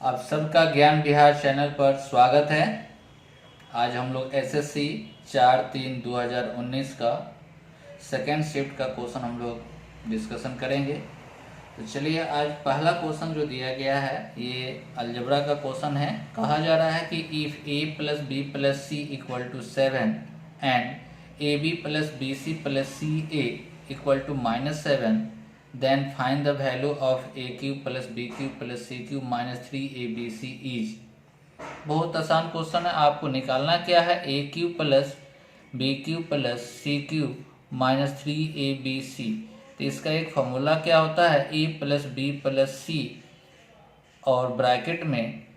आप सबका ज्ञान बिहार चैनल पर स्वागत है। आज हम लोग एसएससी 4/3/2019 का सेकेंड शिफ्ट का क्वेश्चन हम लोग डिस्कशन करेंगे। तो चलिए, आज पहला क्वेश्चन जो दिया गया है ये अलजेब्रा का क्वेश्चन है। कहा जा रहा है कि if a + b + c = 7 and ab + bc + ca = -7, then find the value of a³ + b³ + c³ - 3abc is। बहुत आसान क्वेश्चन है। आपको निकालना क्या है, a³ + b³ + c³ - 3abc। तो इसका एक फॉर्मूला क्या होता है, a + b + c और ब्रैकेट में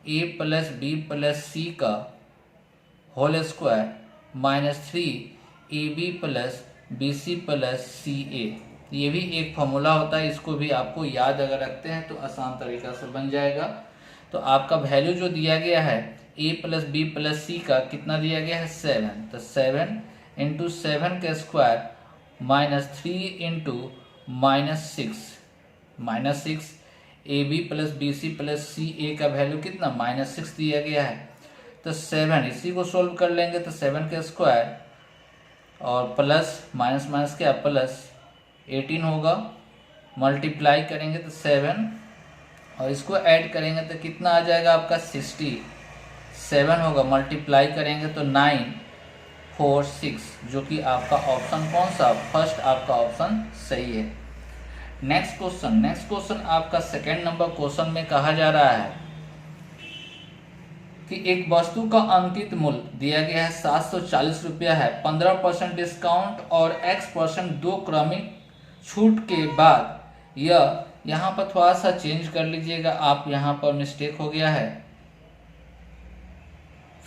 a + b + c का whole square -3ab + bc + ca। ये भी एक फॉर्मूला होता है। इसको भी आपको याद अगर रखते हैं तो आसान तरीका से बन जाएगा। तो आपका वैल्यू जो दिया गया है a + b + c का कितना दिया गया है, 7। तो 7 × 7 का स्क्वायर -3 × -6 ab + bc + ca का वैल्यू कितना, -6 दिया गया है। तो 7 इसी को सोल्व कर लेंगे तो 7 का स्क्वायर और प्लस माइनस क्या प्लस 18 होगा। मल्टीप्लाई करेंगे तो 7 और इसको ऐड करेंगे तो कितना आ जाएगा आपका 67 होगा। मल्टीप्लाई करेंगे तो 9 4 6, जो कि आपका ऑप्शन कौन सा, फर्स्ट आपका ऑप्शन सही है। नेक्स्ट क्वेश्चन आपका सेकेंड नंबर क्वेश्चन में कहा जा रहा है कि एक वस्तु का अंकित मूल्य दिया गया है 740 रुपया है। 15% डिस्काउंट और x% दो क्रमिक छूट के बाद यह, यहाँ पर थोड़ा सा चेंज कर लीजिएगा आप, यहाँ पर मिस्टेक हो गया है।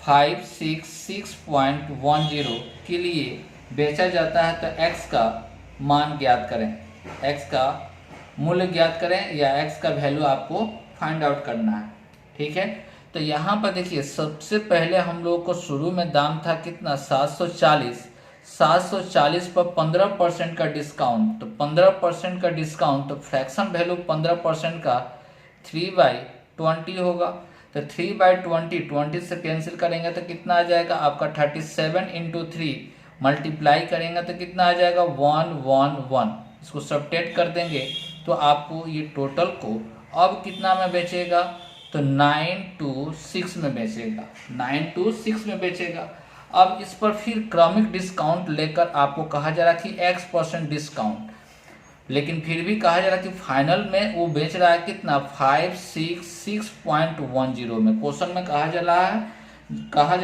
566.10 के लिए बेचा जाता है। तो x का मान ज्ञात करें, x का मूल्य ज्ञात करें या x का वैल्यू आपको फाइंड आउट करना है। ठीक है, तो यहाँ पर देखिए सबसे पहले हम लोग को शुरू में दाम था कितना, 740 पर 15% का डिस्काउंट। तो 15% का डिस्काउंट, तो फ्रैक्शन वैल्यू 15% का 3/20 होगा। तो 3/20, 20 से कैंसिल करेंगे तो कितना आ जाएगा आपका 37 × 3, मल्टीप्लाई करेंगे तो कितना आ जाएगा 111। इसको सब्ट्रैक्ट कर देंगे तो आपको ये टोटल को अब कितना में बेचेगा, तो 926 में बेचेगा, 926 में बेचेगा। अब इस पर फिर क्रमिक डिस्काउंट लेकर आपको कहा जा रहा है कि x% डिस्काउंट, लेकिन फिर भी कहा जा रहा है कि फाइनल में वो बेच रहा है कितना, 566.10 में। क्वेश्चन में कहा जा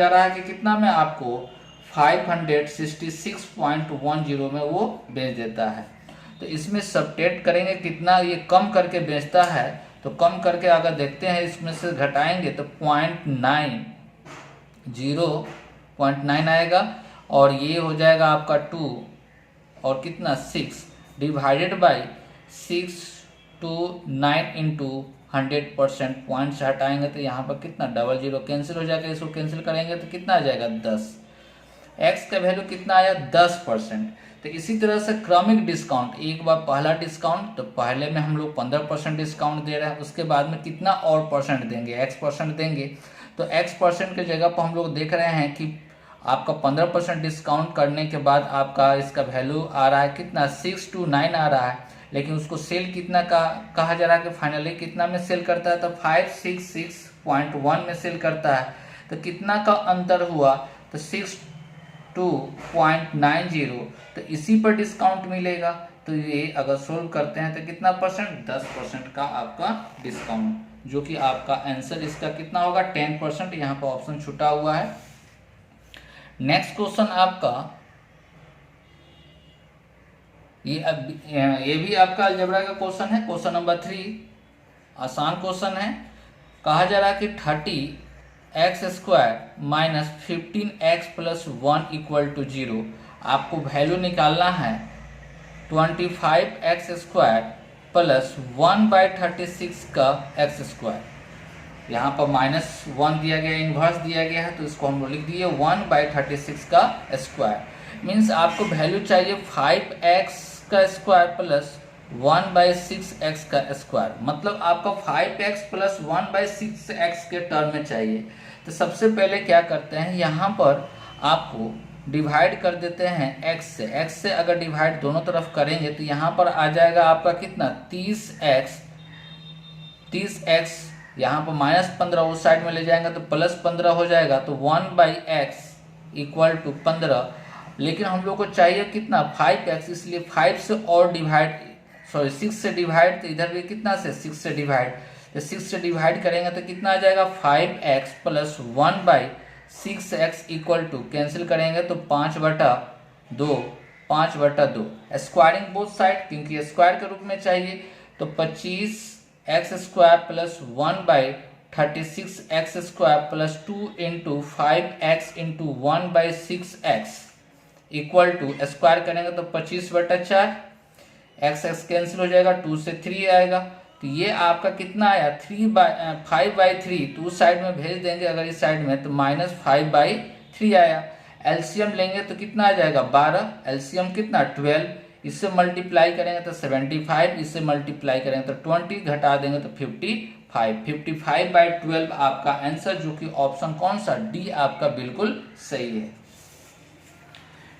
रहा है कि कितना में आपको 566.10 में वो बेच देता है। तो इसमें सब्ट्रैक्ट करेंगे कितना ये कम करके बेचता है। तो कम करके अगर देखते हैं इसमें से घटाएंगे तो 0.9 आएगा और ये हो जाएगा आपका 2 और कितना 6 डिवाइडेड बाई 6 to 9 × 100%। पॉइंट से हटाएंगे तो यहाँ पर कितना 00 कैंसिल हो जाएगा। इसको कैंसिल करेंगे तो कितना आ जाएगा 10। x का वैल्यू कितना आया 10%। तो इसी तरह से क्रमिक डिस्काउंट, एक बार पहला डिस्काउंट, तो पहले में हम लोग 15% डिस्काउंट दे रहे हैं, उसके बाद में कितना और परसेंट देंगे, x% देंगे। तो x% के जगह पर हम लोग देख रहे हैं कि आपका 15% डिस्काउंट करने के बाद आपका इसका वैल्यू आ रहा है कितना 6 to 9 आ रहा है, लेकिन उसको सेल कितना का कहा जा रहा है कि फाइनली कितना में सेल करता है, तो 566.1 में सेल करता है। तो कितना का अंतर हुआ, तो 62.90। तो इसी पर डिस्काउंट मिलेगा। तो ये अगर सोल्व करते हैं तो कितना परसेंट, 10% का आपका डिस्काउंट, जो कि आपका आंसर इसका कितना होगा 10%। यहाँ पर ऑप्शन छूटा हुआ है। नेक्स्ट क्वेश्चन आपका ये भी आपका अलजेब्रा का क्वेश्चन है। क्वेश्चन नंबर 3 आसान क्वेश्चन है। कहा जा रहा है कि 30x² - 15x + 1 = 0। आपको वैल्यू निकालना है 25x² + 1/36 का x²। यहाँ पर -1 दिया गया, इन्वर्स दिया गया है, तो इसको हम लोग लिख दिए 1/36 का स्क्वायर। मीन्स आपको वैल्यू चाहिए 5x² + 1/6x का स्क्वायर, मतलब आपका 5x प्लस 1/6x के टर्म में चाहिए। तो सबसे पहले क्या करते हैं, यहाँ पर आपको डिवाइड कर देते हैं x से। x से अगर डिवाइड दोनों तरफ करेंगे तो यहाँ पर आ जाएगा आपका कितना 30x, यहाँ पर -15 उस साइड में ले जाएंगे तो +15 हो जाएगा, तो 1/x इक्वल टू 15। लेकिन हम लोग को चाहिए कितना 5x, इसलिए 5 से और डिवाइड, सॉरी 6 से डिवाइड, तो इधर भी कितना से 6 से डिवाइड, तो 6 से डिवाइड करेंगे तो कितना आ जाएगा 5x plus 1/6x equal to, cancel करेंगे तो 5/2, 5/2, स्क्वायरिंग बोथ साइड क्योंकि स्क्वायर के रूप में चाहिए, तो 25x square plus 1/36x square plus 2 into 5x into 1/6x equal to, square करेंगे तो 25/4, x कैंसिल हो जाएगा, 2 से 3 आएगा, तो ये आपका कितना आया 5/3, तो उस साइड में भेज देंगे अगर इस साइड में, तो -5/3 आया। एलसीएम लेंगे तो कितना आ जाएगा 12, एलसीएम कितना 12, इससे मल्टीप्लाई करेंगे तो 75, इससे मल्टीप्लाई करेंगे तो 20, घटा देंगे तो 55, 55/12 आपका आंसर, जो कि ऑप्शन कौन सा डी आपका बिल्कुल सही है।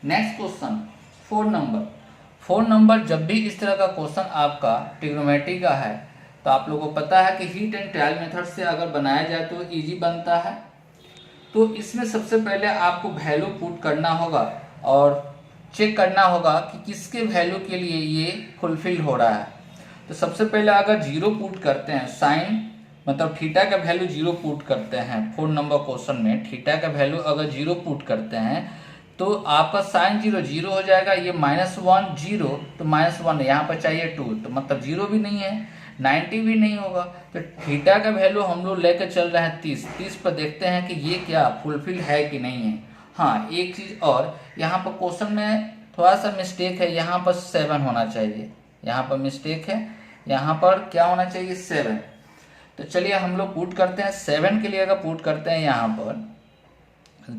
नेक्स्ट क्वेश्चन 4 नंबर, जब भी इस तरह का क्वेश्चन आपका ट्रिग्नोमेट्री का है तो आप लोगों को पता है कि हीट एंड ट्रायल मेथड से अगर बनाया जाए तो इजी बनता है। तो इसमें सबसे पहले आपको वैल्यू पुट करना होगा और चेक करना होगा कि किसके वैल्यू के लिए ये फुलफिल हो रहा है। तो सबसे पहले अगर 0 पुट करते हैं, साइन मतलब थीटा का वैल्यू 0 पुट करते हैं, 4 नंबर क्वेश्चन में थीटा का वैल्यू अगर 0 पुट करते हैं तो आपका साइन 0 हो जाएगा, ये -1 0, तो -1 यहाँ पर चाहिए 2, तो मतलब 0 भी नहीं है, 90 भी नहीं होगा। तो थीटा का वैल्यू हम लोग लेकर चल रहे हैं 30 पर, देखते हैं कि ये क्या फुलफिल है कि नहीं है। हाँ, एक चीज़ और, यहाँ पर क्वेश्चन में थोड़ा सा मिस्टेक है, यहाँ पर 7 होना चाहिए, यहाँ पर मिस्टेक है, यहाँ पर क्या होना चाहिए 7। तो चलिए हम लोग पुट करते हैं, 7 के लिए अगर पुट करते हैं यहाँ पर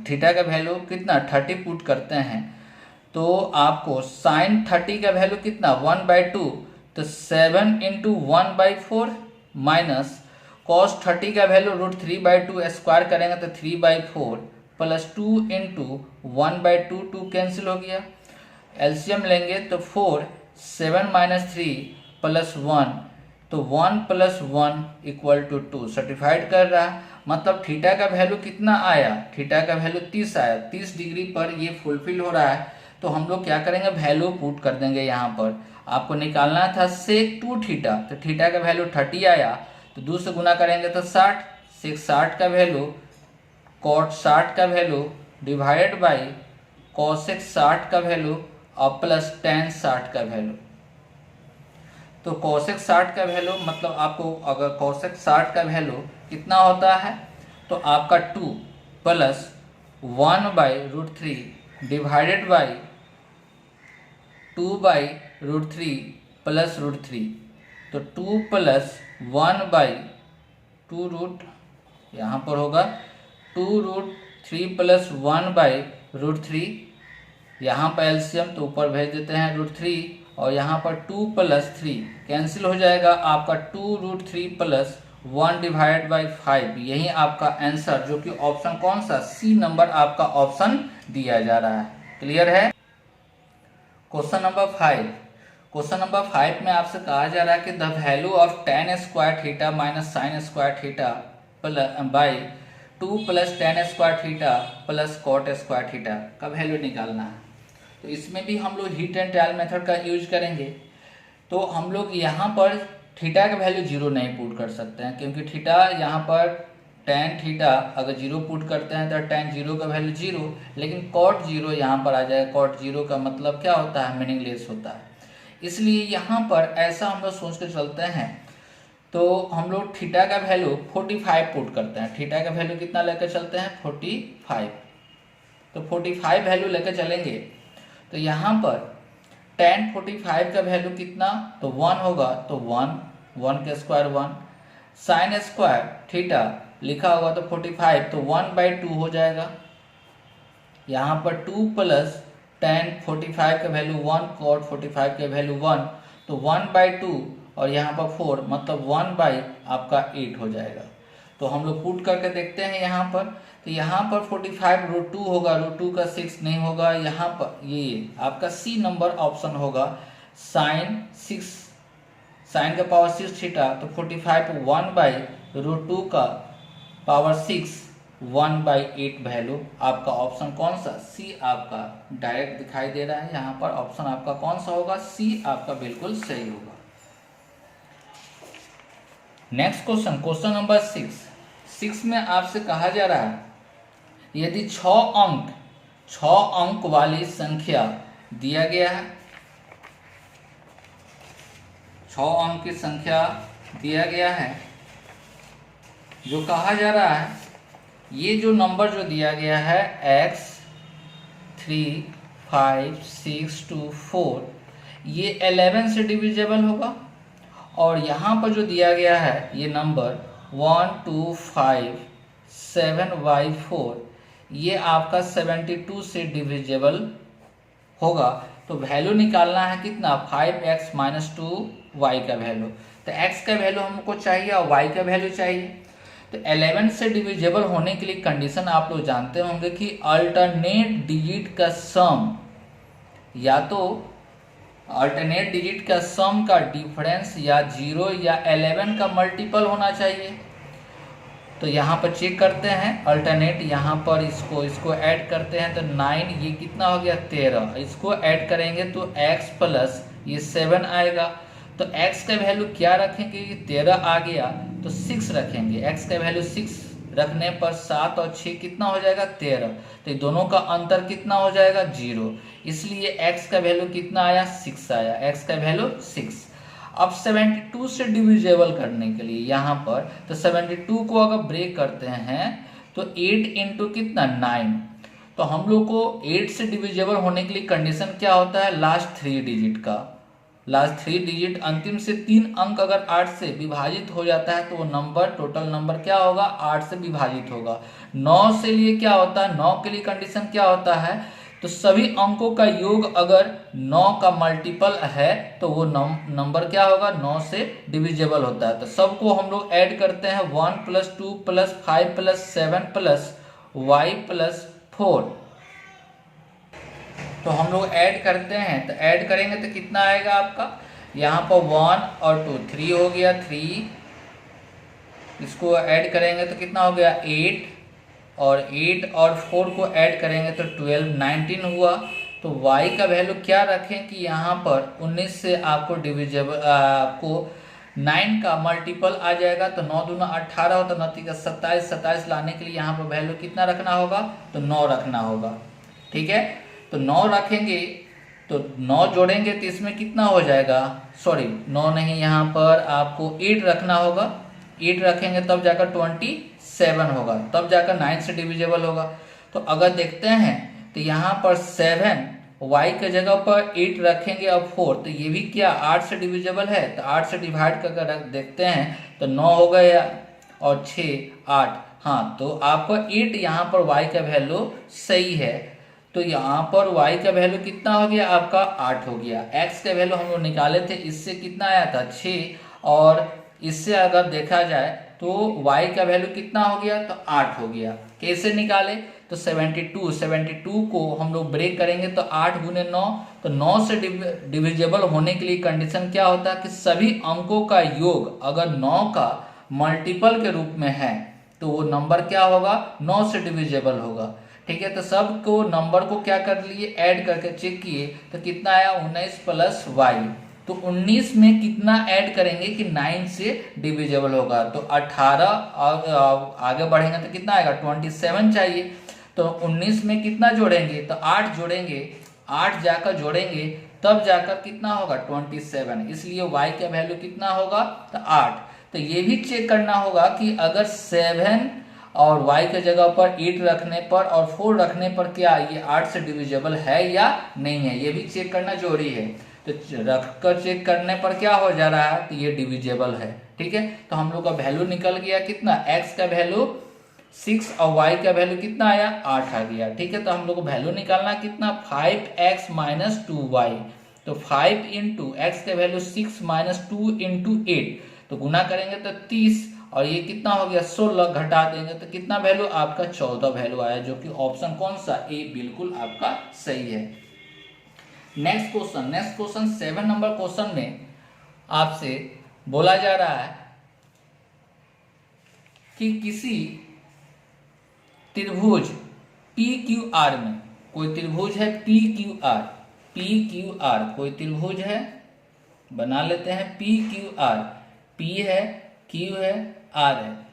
थीटा का वैल्यू कितना 30 पुट करते हैं, तो आपको साइन 30 का वैल्यू कितना 1/2, तो 7 इंटू 1/4 माइनस कॉस 30 का वैल्यू √3/2, स्क्वायर करेंगे तो 3/4 प्लस 2 इंटू 1/2, 2 कैंसिल हो गया, एलसीएम लेंगे तो 4, 7 - 3 प्लस 1, तो 1 + 1 = 2, सर्टिफाइड कर रहा है। मतलब थीटा का वैल्यू कितना आया, थीटा का वैल्यू 30 आया, 30 डिग्री पर ये फुलफिल हो रहा है। तो हम लोग क्या करेंगे, वैल्यू पुट कर देंगे। यहाँ पर आपको निकालना था sec 2 थीटा, तो थीटा का वैल्यू 30 आया, तो 2 से गुना करेंगे तो 60, sec 60 का वैल्यू, cot 60 का वैल्यू डिवाइडेड बाई cosec 60 का वैल्यू और प्लस tan 60 का वैल्यू। तो cosec 60 का वैल्यू मतलब आपको अगर cosec 60 का वैल्यू कितना होता है, तो आपका 2 प्लस 1/√3 डिवाइडेड बाई 2/√3 प्लस √3, तो 2 प्लस 1/2 यहाँ पर होगा 2√3 प्लस 1/√3, यहाँ पर एलसीएम तो ऊपर भेज देते हैं √3, और यहाँ पर 2 + 3 कैंसिल हो जाएगा, आपका 2√3 प्लस 1 डिवाइड बाई 5, यही आपका आंसर, जो कि ऑप्शन कौन सा सी नंबर आपका ऑप्शन दिया जा रहा है। क्लियर है। क्वेश्चन नंबर 5, क्वेश्चन नंबर 5 में आपसे कहा जा रहा है कि the value of tan square theta minus sine square theta by 2 + tan square theta plus cot square theta का वैल्यू निकालना है। तो इसमें भी हम लोग हीट एंड ट्रायल मेथड का यूज करेंगे। तो हम लोग यहाँ पर थीटा का वैल्यू 0 नहीं पुट कर सकते हैं, क्योंकि थीटा यहाँ पर tan थीटा अगर 0 पुट करते हैं तो tan 0 का वैल्यू 0, लेकिन cot 0 यहाँ पर आ जाएगा। cot 0 का मतलब क्या होता है, मीनिंगलेस होता है। इसलिए यहाँ पर ऐसा हम लोग सोच के चलते हैं, तो हम लोग थीटा का वैल्यू 45 पुट करते हैं। थीटा का वैल्यू कितना लेकर चलते हैं 45, तो 45 वैल्यू लेकर चलेंगे। तो यहाँ पर tan 45 का वैल्यू कितना, तो 1 होगा, तो 1 का स्क्वायर 1, साइन स्क्वायर थीटा लिखा होगा तो 45, तो 1/2 हो जाएगा। यहाँ पर 2 प्लस tan 45 का वैल्यू 1, cot 45 का वैल्यू 1, तो 1/2 और यहाँ पर 4 मतलब 1 आपका 8 हो जाएगा। तो हम लोग पुट करके देखते हैं यहाँ पर, तो यहाँ पर 45√2 होगा, √2 का 6 नहीं होगा। यहाँ पर ये आपका सी नंबर ऑप्शन होगा, साइन का पावर 6 थीटा, तो 45 1/√2 का पावर 6 1/8 वैल्यू आपका ऑप्शन कौन सा, सी आपका डायरेक्ट दिखाई दे रहा है। यहाँ पर ऑप्शन आपका कौन सा होगा, सी आपका बिल्कुल सही होगा। नेक्स्ट क्वेश्चन, क्वेश्चन नंबर 6 में आपसे कहा जा रहा है यदि 6 अंक वाली संख्या दिया गया है, 6 अंक की संख्या दिया गया है, जो कहा जा रहा है ये जो नंबर जो दिया गया है x 3 5 6 2 4 ये 11 से डिविजिबल होगा, और यहाँ पर जो दिया गया है ये नंबर 1 2 5 7/4 ये आपका 72 से डिविजिबल होगा। तो वैल्यू निकालना है कितना, 5x - 2y का वैल्यू। तो x का वैल्यू हमको चाहिए और y का वैल्यू चाहिए। तो 11 से डिविजिबल होने के लिए कंडीशन आप लोग जानते होंगे कि अल्टरनेट डिजिट का सम, या तो अल्टरनेट डिजिट का सम का डिफरेंस या 0 या 11 का मल्टीपल होना चाहिए। तो यहाँ पर चेक करते हैं अल्टरनेट, यहाँ पर इसको ऐड करते हैं तो 9, ये कितना हो गया 13, इसको ऐड करेंगे तो x प्लस ये 7 आएगा। तो x का वैल्यू क्या रखेंगे, 13 आ गया तो 6 रखेंगे। x का वैल्यू 6 रखने पर 7 और 6 कितना हो जाएगा 13, तो दोनों का अंतर कितना हो जाएगा 0, इसलिए x का वैल्यू कितना आया 6 आया, x का वैल्यू 6। अब 72 से डिविजिबल करने के लिए यहाँ पर, तो 72 को अगर ब्रेक करते हैं तो 8 इंटू कितना 9, तो हम लोग को 8 से डिविजिबल होने के लिए कंडीशन क्या होता है, लास्ट 3 डिजिट का, लास्ट 3 डिजिट अंतिम से 3 अंक अगर 8 से विभाजित हो जाता है तो वो नंबर टोटल नंबर क्या होगा 8 से विभाजित होगा। 9 से लिए क्या होता है, 9 के लिए कंडीशन क्या होता है, तो सभी अंकों का योग अगर 9 का मल्टीपल है तो वो नंबर क्या होगा 9 से डिविजिबल होता है। तो सबको हम लोग ऐड करते हैं 1 + 2 + 5 + 7 + y + 4, तो हम लोग ऐड करते हैं। तो ऐड करेंगे तो कितना आएगा आपका, यहाँ पर 1 और 2 3 हो गया 3, इसको ऐड करेंगे तो कितना हो गया 8, और 8 और 4 को ऐड करेंगे तो 12 19 हुआ। तो y का वैल्यू क्या रखें कि यहाँ पर 19 से आपको डिविजिबल आपको 9 का मल्टीपल आ जाएगा, तो 9 दूना 18 होता, 9 का 27, 27 लाने के लिए यहाँ पर वैल्यू कितना रखना होगा, तो 9 रखना होगा। ठीक है, तो 9 रखेंगे तो 9 जोड़ेंगे तो इसमें कितना हो जाएगा, सॉरी 9 नहीं, यहाँ पर आपको 8 रखना होगा, 8 रखेंगे तब जाकर 27 होगा, तब जाकर 9 से डिविजिबल होगा। तो अगर देखते हैं तो यहाँ पर 7 y के जगह पर 8 रखेंगे और 4, तो ये भी क्या 8 से डिविजिबल है, तो 8 से डिवाइड करके देखते हैं तो 9 हो गया और 6 8, हाँ तो आपका 8 यहाँ पर y का वैल्यू सही है। तो यहाँ पर y का वैल्यू कितना हो गया आपका 8 हो गया। x का वैल्यू हम लोग निकाले थे, इससे कितना आया था 6, और इससे अगर देखा जाए तो y का वैल्यू कितना हो गया, तो 8 हो गया। कैसे निकाले, तो 72 को हम लोग ब्रेक करेंगे तो 8 × 9, तो 9 से डिविजिबल होने के लिए कंडीशन क्या होता है कि सभी अंकों का योग अगर 9 का मल्टीपल के रूप में है तो वो नंबर क्या होगा 9 से डिविजिबल होगा। ठीक है, तो सबको नंबर को क्या कर लिए ऐड करके चेक किए तो कितना आया 19 + y, तो 19 में कितना ऐड करेंगे कि 9 से डिविजिबल होगा, तो 18 आगे बढ़ेंगे तो कितना आएगा 27 चाहिए, तो 19 में कितना जोड़ेंगे तो 8 जोड़ेंगे, 8 जाकर जोड़ेंगे तब जाकर कितना होगा 27, इसलिए y का वैल्यू कितना होगा तो 8। तो ये भी चेक करना होगा कि अगर 7 और y के जगह पर 8 रखने पर और 4 रखने पर क्या ये 8 से डिविजिबल है या नहीं है, ये भी चेक करना जरूरी है। तो रखकर चेक करने पर क्या हो जा रहा है, तो ये डिविजिबल है। ठीक है, तो हम लोग का वैल्यू निकल गया कितना, x का वैल्यू 6 और y का वैल्यू कितना आया 8 आ गया। ठीक है, तो हम लोग को वैल्यू निकालना कितना 5x - 2y, तो 5 इंटू एक्स का वैल्यू 6 माइनस 2 इंटू 8, तो गुना करेंगे तो 30, और ये कितना हो गया 16, घटा देंगे तो कितना वैल्यू आपका 14 वैल्यू आया, जो कि ऑप्शन कौन सा ए बिल्कुल आपका सही है। नेक्स्ट क्वेश्चन 7 नंबर क्वेश्चन में आपसे बोला जा रहा है कि किसी त्रिभुज PQR में, कोई त्रिभुज है PQR, कोई त्रिभुज है, बना लेते हैं PQR, P है, Q है, R है।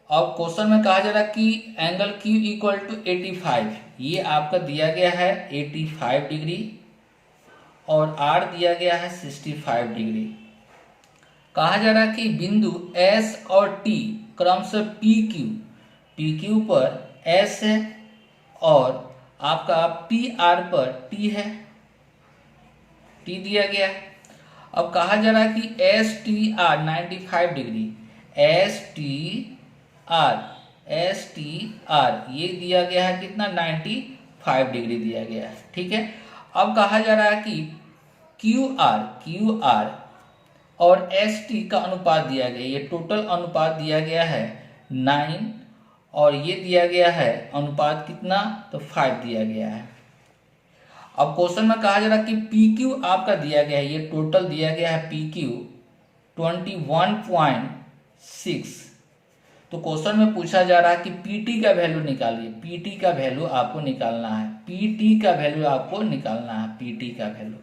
अब क्वेश्चन में कहा जा रहा है कि एंगल Q इक्वल टू 85, ये आपका दिया गया है 85 डिग्री, और R दिया गया है 65 डिग्री। कहा जा रहा है कि बिंदु S और T क्रमशः PQ पर S है और आपका PR पर T है, T दिया गया है। अब कहा जा रहा है कि STR 95 डिग्री, STR ये दिया गया है कितना 95 डिग्री दिया गया है, ठीक है। अब कहा जा रहा है कि QR और ST का अनुपात दिया गया, ये टोटल अनुपात दिया गया है 9, और ये दिया गया है अनुपात कितना, तो 5 दिया गया है। अब क्वेश्चन में कहा जा रहा है कि PQ आपका दिया गया है, ये टोटल दिया गया है PQ 21.6, तो क्वेश्चन में पूछा जा रहा है कि PT का वैल्यू निकालिए, PT का वैल्यू आपको निकालना है, PT का वैल्यू आपको निकालना है, PT का वैल्यू।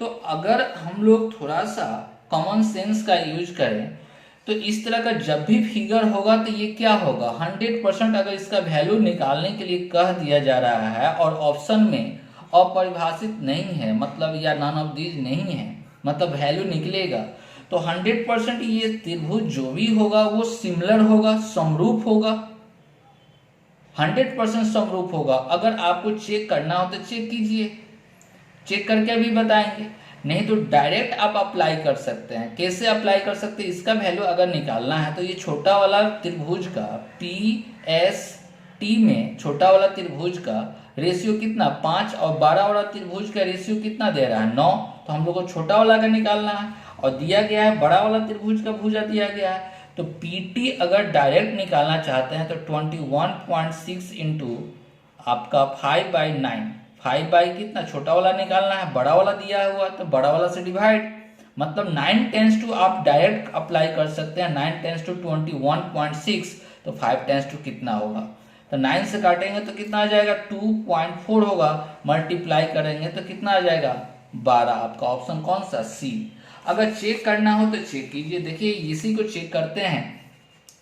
तो अगर हम लोग थोड़ा सा कॉमन सेंस का यूज करें तो इस तरह का जब भी फिगर होगा तो ये क्या होगा 100%, अगर इसका वैल्यू निकालने के लिए कह दिया जा रहा है और ऑप्शन में अपरिभाषित नहीं है, मतलब या नॉन ऑफ दीज नहीं है, मतलब वैल्यू निकलेगा, तो 100% ये त्रिभुज जो भी होगा वो सिमिलर होगा, समरूप होगा, 100% समरूप होगा। अगर आपको चेक करना हो तो चेक कीजिए, चेक करके भी बताएंगे, नहीं तो डायरेक्ट आप अप्लाई कर सकते हैं। कैसे अप्लाई कर सकते हैं, इसका वैल्यू अगर निकालना है तो ये छोटा वाला त्रिभुज का PST में छोटा वाला त्रिभुज का रेशियो कितना 5 और 12 वाला त्रिभुज का रेशियो कितना दे रहा है 9, तो हम लोग को छोटा वाला का निकालना है, और दिया गया है बड़ा वाला त्रिभुज का भुजा दिया गया है। तो PT अगर डायरेक्ट निकालना चाहते हैं तो 21.6 इंटू आपका 5/9, 5 कितना छोटा वाला निकालना है, बड़ा वाला दिया हुआ तो बड़ा वाला से डिवाइड, मतलब 9 टेंस टू आप डायरेक्ट अप्लाई कर सकते हैं, 9 टेंस टू 21.6, तो 5 टेंस टू कितना होगा, तो 9 से काटेंगे तो कितना आ जाएगा 2.4 होगा, मल्टीप्लाई करेंगे तो कितना आ जाएगा 12। आपका ऑप्शन कौन सा C। अगर चेक करना हो तो चेक कीजिए, देखिए इसी को चेक करते हैं,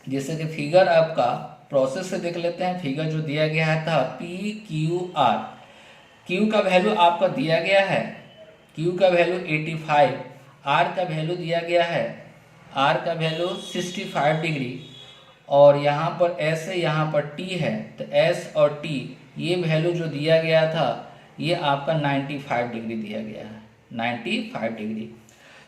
जैसे कि फिगर आपका प्रोसेस से देख लेते हैं। फिगर जो दिया गया है था PQR, Q का वैल्यू आपका दिया गया है, Q का वैल्यू 85, R का वैल्यू दिया गया है, R का वैल्यू 65 डिग्री, और यहाँ पर S है, यहाँ पर T है, तो S और T ये वैल्यू जो दिया गया था ये आपका 95 डिग्री दिया गया है, 95 डिग्री।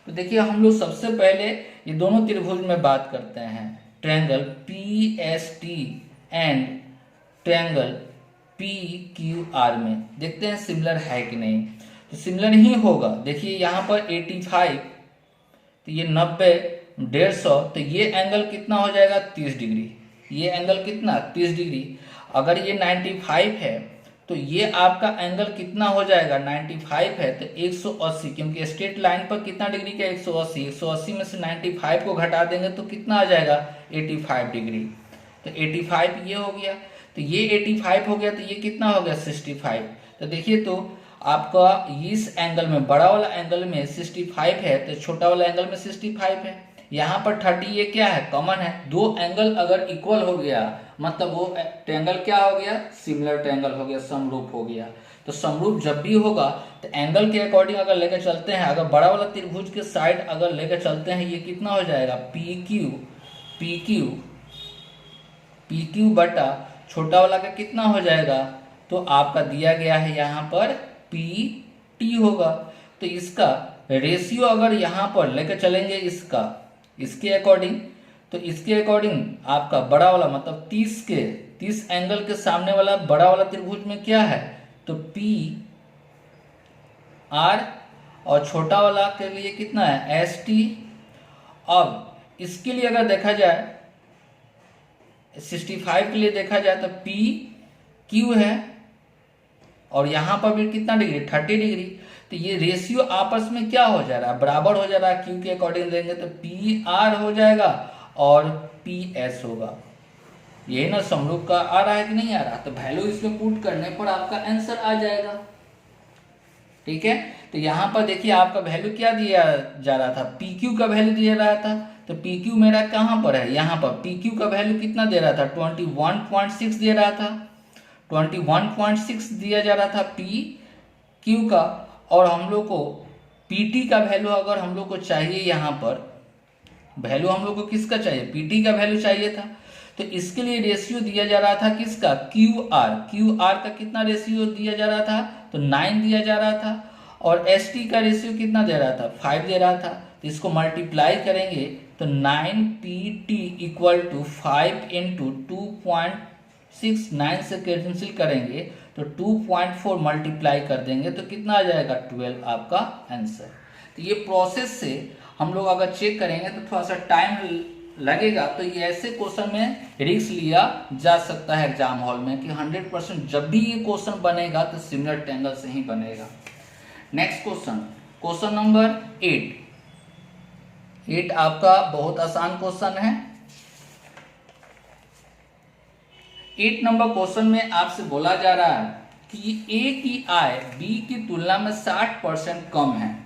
तो देखिए हम लोग सबसे पहले ये दोनों त्रिभुज में बात करते हैं, triangle PST and triangle PQR में, देखते हैं सिमिलर है कि नहीं, तो सिमिलर ही होगा। देखिए यहाँ पर 85, तो ये 90, 150, तो ये एंगल कितना हो जाएगा 30 डिग्री, ये एंगल कितना 30 डिग्री। अगर ये 95 है तो ये आपका एंगल कितना हो जाएगा 95 है तो 180, क्योंकि स्ट्रेट लाइन पर कितना डिग्री का 180, 180 में से 95 को घटा देंगे तो कितना आ जाएगा 85 डिग्री, तो 85 ये हो गया, तो ये 85 हो गया, तो ये कितना हो गया 65। तो देखिए तो आपका इस एंगल में बड़ा वाला एंगल में 65 है तो छोटा वाला एंगल में 65 है, यहाँ पर 30 ये क्या है कॉमन है। दो एंगल अगर इक्वल हो गया मतलब वो ट्रायंगल क्या हो गया सिमिलर ट्रायंगल हो गया, समरूप हो गया। तो समरूप जब भी होगा तो एंगल के अकॉर्डिंग अगर लेकर चलते हैं, अगर बड़ा वाला त्रिभुज के साइड अगर लेकर चलते हैं, ये कितना हो जाएगा PQ बटा छोटा वाला का कितना हो जाएगा, तो आपका दिया गया है यहाँ पर PT होगा। तो इसका रेशियो अगर यहाँ पर लेकर चलेंगे इसके अकॉर्डिंग, तो इसके अकॉर्डिंग आपका बड़ा वाला मतलब 30 एंगल के सामने वाला बड़ा वाला त्रिभुज में क्या है तो PR और छोटा वाला के लिए कितना है ST। अब इसके लिए अगर देखा जाए 65 के लिए देखा जाए तो PQ है, और यहाँ पर भी कितना डिग्री 30 डिग्री। तो ये रेशियो आपस में क्या हो जा रहा है, बराबर हो जा रहा है। Q के अकॉर्डिंग देंगे तो PR हो जाएगा और PS होगा। यही ना समरूप का आ रहा है कि नहीं आ रहा, तो वैल्यू इसमें पुट करने पर आपका आंसर आ जाएगा। ठीक है, तो यहाँ पर देखिए आपका वैल्यू क्या दिया जा रहा था, PQ का वैल्यू दिया रहा था। तो PQ मेरा कहाँ पर है, यहाँ पर PQ का वैल्यू कितना दे रहा था 21.6 दे रहा था, 21.6 दिया जा रहा था PQ का। और हम लोग को PT का वैल्यू अगर हम लोग को चाहिए, यहाँ पर वैल्यू हम लोग को किसका चाहिए, PT का वैल्यू चाहिए था। तो इसके लिए रेशियो दिया जा रहा था किसका, QR का कितना रेशियो दिया जा रहा था, तो 9 दिया जा रहा था। और ST का रेशियो कितना दे रहा था, 5 दे रहा था। तो इसको मल्टीप्लाई करेंगे तो 9PT इक्वल टू 5 इंटू 2.69 से कैंसिल करेंगे तो 2.4 मल्टीप्लाई कर देंगे तो कितना आ जाएगा 12 आपका आंसर। तो ये प्रोसेस से हम लोग अगर चेक करेंगे तो थोड़ा सा टाइम लगेगा। तो ये ऐसे क्वेश्चन में रिस्क लिया जा सकता है एग्जाम हॉल में कि 100% जब भी ये क्वेश्चन बनेगा तो सिमिलर ट्रायंगल से ही बनेगा। नेक्स्ट क्वेश्चन, क्वेश्चन नंबर 8 आपका बहुत आसान क्वेश्चन है। 8 नंबर क्वेश्चन में आपसे बोला जा रहा है कि A की आय B की तुलना में 60% कम है।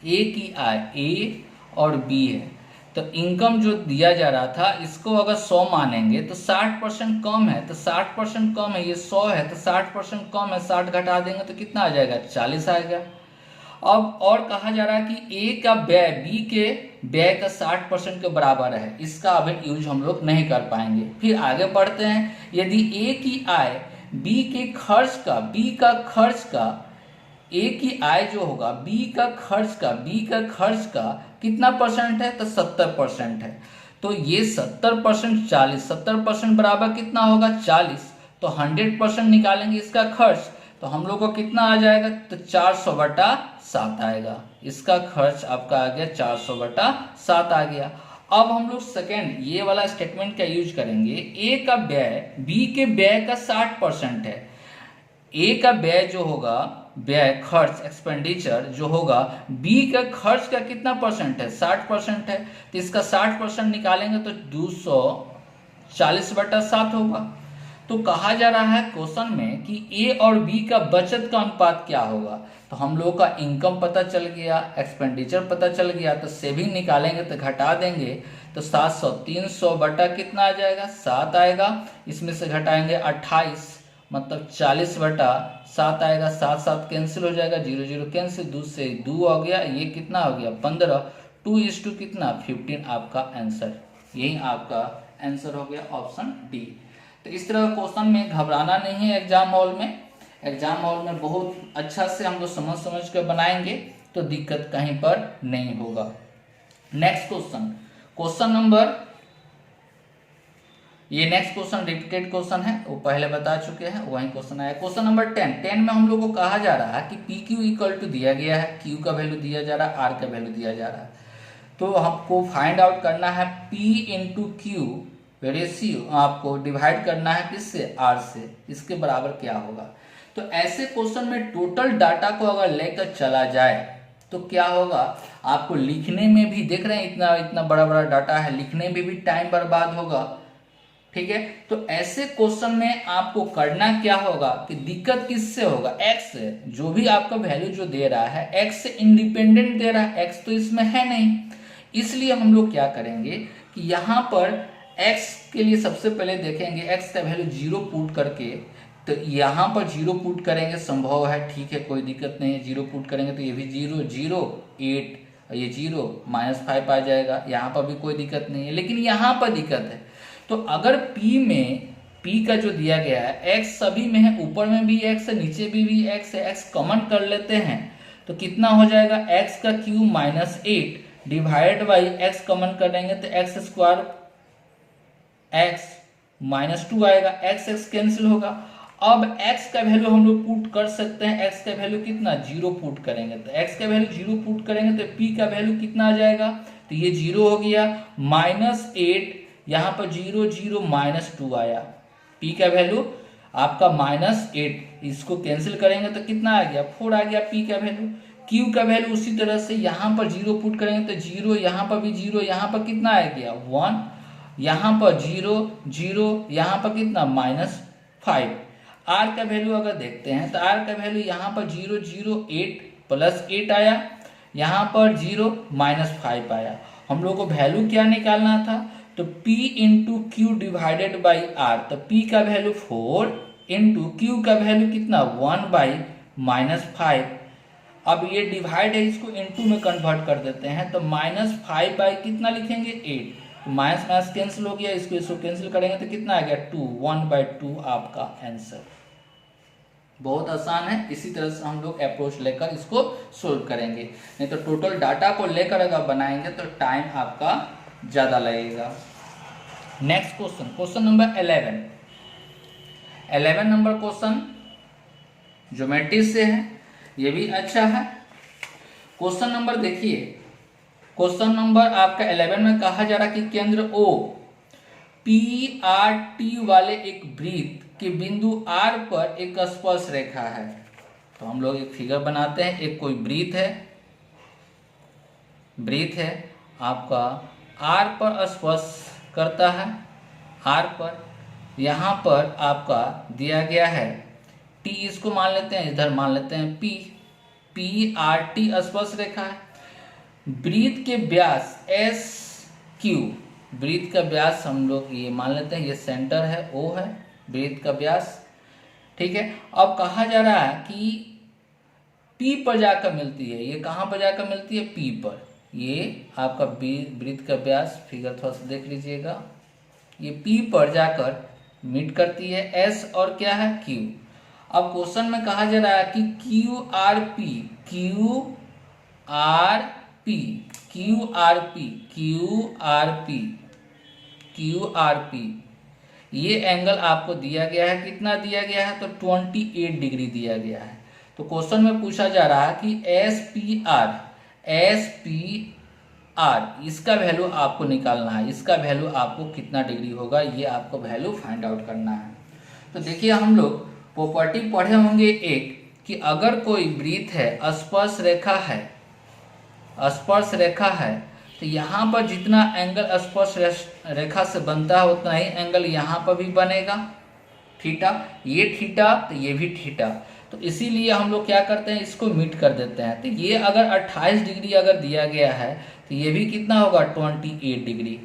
A की आय A और B है, तो इनकम जो दिया जा रहा था इसको अगर 100 मानेंगे तो 60% कम है। तो 60% कम है, ये 100 है तो 60% कम है, 60 घटा देंगे तो कितना आ जाएगा 40 आएगा। अब और कहा जा रहा है कि A का व्यय B के व्यय का 60% के बराबर है। इसका अभी यूज हम लोग नहीं कर पाएंगे। फिर आगे बढ़ते हैं, यदि A की आय B के खर्च का A की आय जो होगा B का खर्च का कितना परसेंट है, तो 70% है। तो ये 70% 40, 70% बराबर कितना होगा 40। तो 100% निकालेंगे इसका खर्च तो हम लोग को कितना आ जाएगा, तो 400/7 आएगा। इसका खर्च आपका आ गया 400/7 आ गया। अब हम लोग सेकेंड ये वाला स्टेटमेंट का यूज करेंगे, A का व्यय B के व्यय का 60% है। A का व्यय जो होगा, व्यय खर्च एक्सपेंडिचर जो होगा B का खर्च का कितना परसेंट है 60% है। तो इसका 60% निकालेंगे तो 240/7 होगा। तो कहा जा रहा है क्वेश्चन में कि A और B का बचत का अनुपात क्या होगा। तो हम लोगों का इनकम पता चल गया, एक्सपेंडिचर पता चल गया, तो सेविंग निकालेंगे तो घटा देंगे तो 700, 300 बटा कितना आ जाएगा 7 आएगा। इसमें से घटाएंगे 28 मतलब 40/7 आएगा। 7 7 कैंसिल हो जाएगा, 0 0 कैंसिल, 2 से 2 हो गया, ये कितना हो गया 15, 2:2 कितना 15 आपका आंसर। यही आपका आंसर हो गया ऑप्शन डी। तो इस तरह क्वेश्चन में घबराना नहीं है एग्जाम हॉल में। एग्जाम हॉल में बहुत अच्छा से हम लोग समझ कर बनाएंगे तो दिक्कत कहीं पर नहीं होगा। नेक्स्ट क्वेश्चन, क्वेश्चन नंबर, ये नेक्स्ट क्वेश्चन रिपीटेड क्वेश्चन है, वो पहले बता चुके हैं, वही क्वेश्चन आया। क्वेश्चन नंबर 10 में हम लोग को कहा जा रहा है कि PQ इक्वल टू दिया गया है, Q का वैल्यू दिया जा रहा है, R का वैल्यू दिया जा रहा है। तो हमको फाइंड आउट करना है P इंटू Q रेशियो, आपको डिवाइड करना है किससे, R से, इसके बराबर क्या होगा। तो ऐसे क्वेश्चन में टोटल डाटा को अगर लेकर चला जाए तो क्या होगा, आपको लिखने में भी देख रहे हैं इतना इतना बड़ा बड़ा डाटा है, लिखने में भी टाइम बर्बाद होगा। ठीक है, तो ऐसे क्वेश्चन में आपको करना क्या होगा कि दिक्कत किससे होगा, x से। जो भी आपका वैल्यू जो दे रहा है x से इंडिपेंडेंट दे रहा है, x तो इसमें है नहीं। इसलिए हम लोग क्या करेंगे कि यहाँ पर x के लिए सबसे पहले देखेंगे x का वैल्यू 0 पुट करके, तो यहाँ पर 0 पुट करेंगे, संभव है, ठीक है, कोई दिक्कत नहीं है। 0 पुट करेंगे तो ये भी 0 0 8, ये 0 -5 आ जाएगा। यहाँ पर भी कोई दिक्कत नहीं है, लेकिन यहाँ पर दिक्कत है। तो अगर P का जो दिया गया है x सभी में है, ऊपर में भी x है, नीचे भी x है, x कॉमन कर लेते हैं तो कितना हो जाएगा x का cube -8 divide by x common कर देंगे तो x स्क्वायर x -2 आएगा, x कैंसिल होगा। अब x का वैल्यू हम लोग पुट कर सकते हैं। x का वैल्यू कितना 0 पुट करेंगे, तो x का वैल्यू 0 पुट करेंगे तो p का वैल्यू कितना आ जाएगा, तो ये 0 हो गया, -8 यहाँ पर 0 0 -2 आया, p का वैल्यू आपका -8, इसको कैंसिल करेंगे तो कितना आ गया 4 आ गया p का वैल्यू। q का वैल्यू उसी तरह से यहाँ पर 0 पुट करेंगे तो 0, यहाँ पर भी 0, यहाँ पर कितना आ गया 1, यहाँ पर 0 0, यहाँ पर कितना -5। r का वैल्यू अगर देखते हैं तो r का वैल्यू यहाँ पर 0 0 8 +8 आया, यहाँ पर 0 -5 आया। हम लोग को वैल्यू क्या निकालना था, तो p into Q divided by r, तो p का वैल्यू 4 इंटू क्यू का वैल्यू कितना 1/-5। अब ये डिवाइड है, इसको इंटू में कन्वर्ट कर देते हैं, तो -5 बाई कितना लिखेंगे 8, तो माइनस माइनस कैंसिल हो गया, इसको कैंसिल करेंगे तो कितना आ गया 2, 1/2 आपका आंसर। बहुत आसान है, इसी तरह से हम लोग अप्रोच लेकर इसको सोल्व करेंगे, नहीं तो टोटल डाटा को लेकर अगर बनाएंगे तो टाइम आपका ज़्यादा लगेगा। Next question, question number 11 number question geometry से है, ये भी अच्छा है। क्वेश्चन नंबर देखिए, क्वेश्चन नंबर आपका 11 में कहा जा रहा कि केंद्र O PRT वाले एक वृत्त के बिंदु R पर एक स्पर्श रेखा है। तो हम लोग एक फिगर बनाते हैं, एक कोई वृत्त है आपका R पर स्पर्श करता है, R पर यहाँ पर आपका दिया गया है T, इसको मान लेते हैं, इधर मान लेते हैं PRT स्पर्श रेखा है। वृत्त के व्यास SQ, वृत्त का व्यास हम लोग ये मान लेते हैं, ये सेंटर है, O है वृत्त का व्यास, ठीक है। अब कहा जा रहा है कि P पर जाकर मिलती है, ये कहाँ पर जाकर मिलती है P पर, ये आपका वृत्त का व्यास, फिगर थोड़ा सा देख लीजिएगा, ये P पर जाकर मीट करती है, S और क्या है Q। अब क्वेश्चन में कहा जा रहा है कि QRP ये एंगल आपको दिया गया है, कितना दिया गया है, तो 28 डिग्री दिया गया है। तो क्वेश्चन में पूछा जा रहा है कि SPR इसका वैल्यू आपको निकालना है, इसका वैल्यू आपको कितना डिग्री होगा, ये आपको वैल्यू फाइंड आउट करना है। तो देखिए हम लोग प्रॉपर्टी पढ़े होंगे एक, कि अगर कोई वृत्त है, स्पर्श रेखा है, तो यहाँ पर जितना एंगल स्पर्श रेखा से बनता है उतना ही एंगल यहाँ पर भी बनेगा, थीटा, ये थीटा तो ये भी थीटा। तो इसीलिए हम लोग क्या करते हैं, इसको मीट कर देते हैं। तो ये अगर 28 डिग्री अगर दिया गया है तो ये भी कितना होगा 28 डिग्री।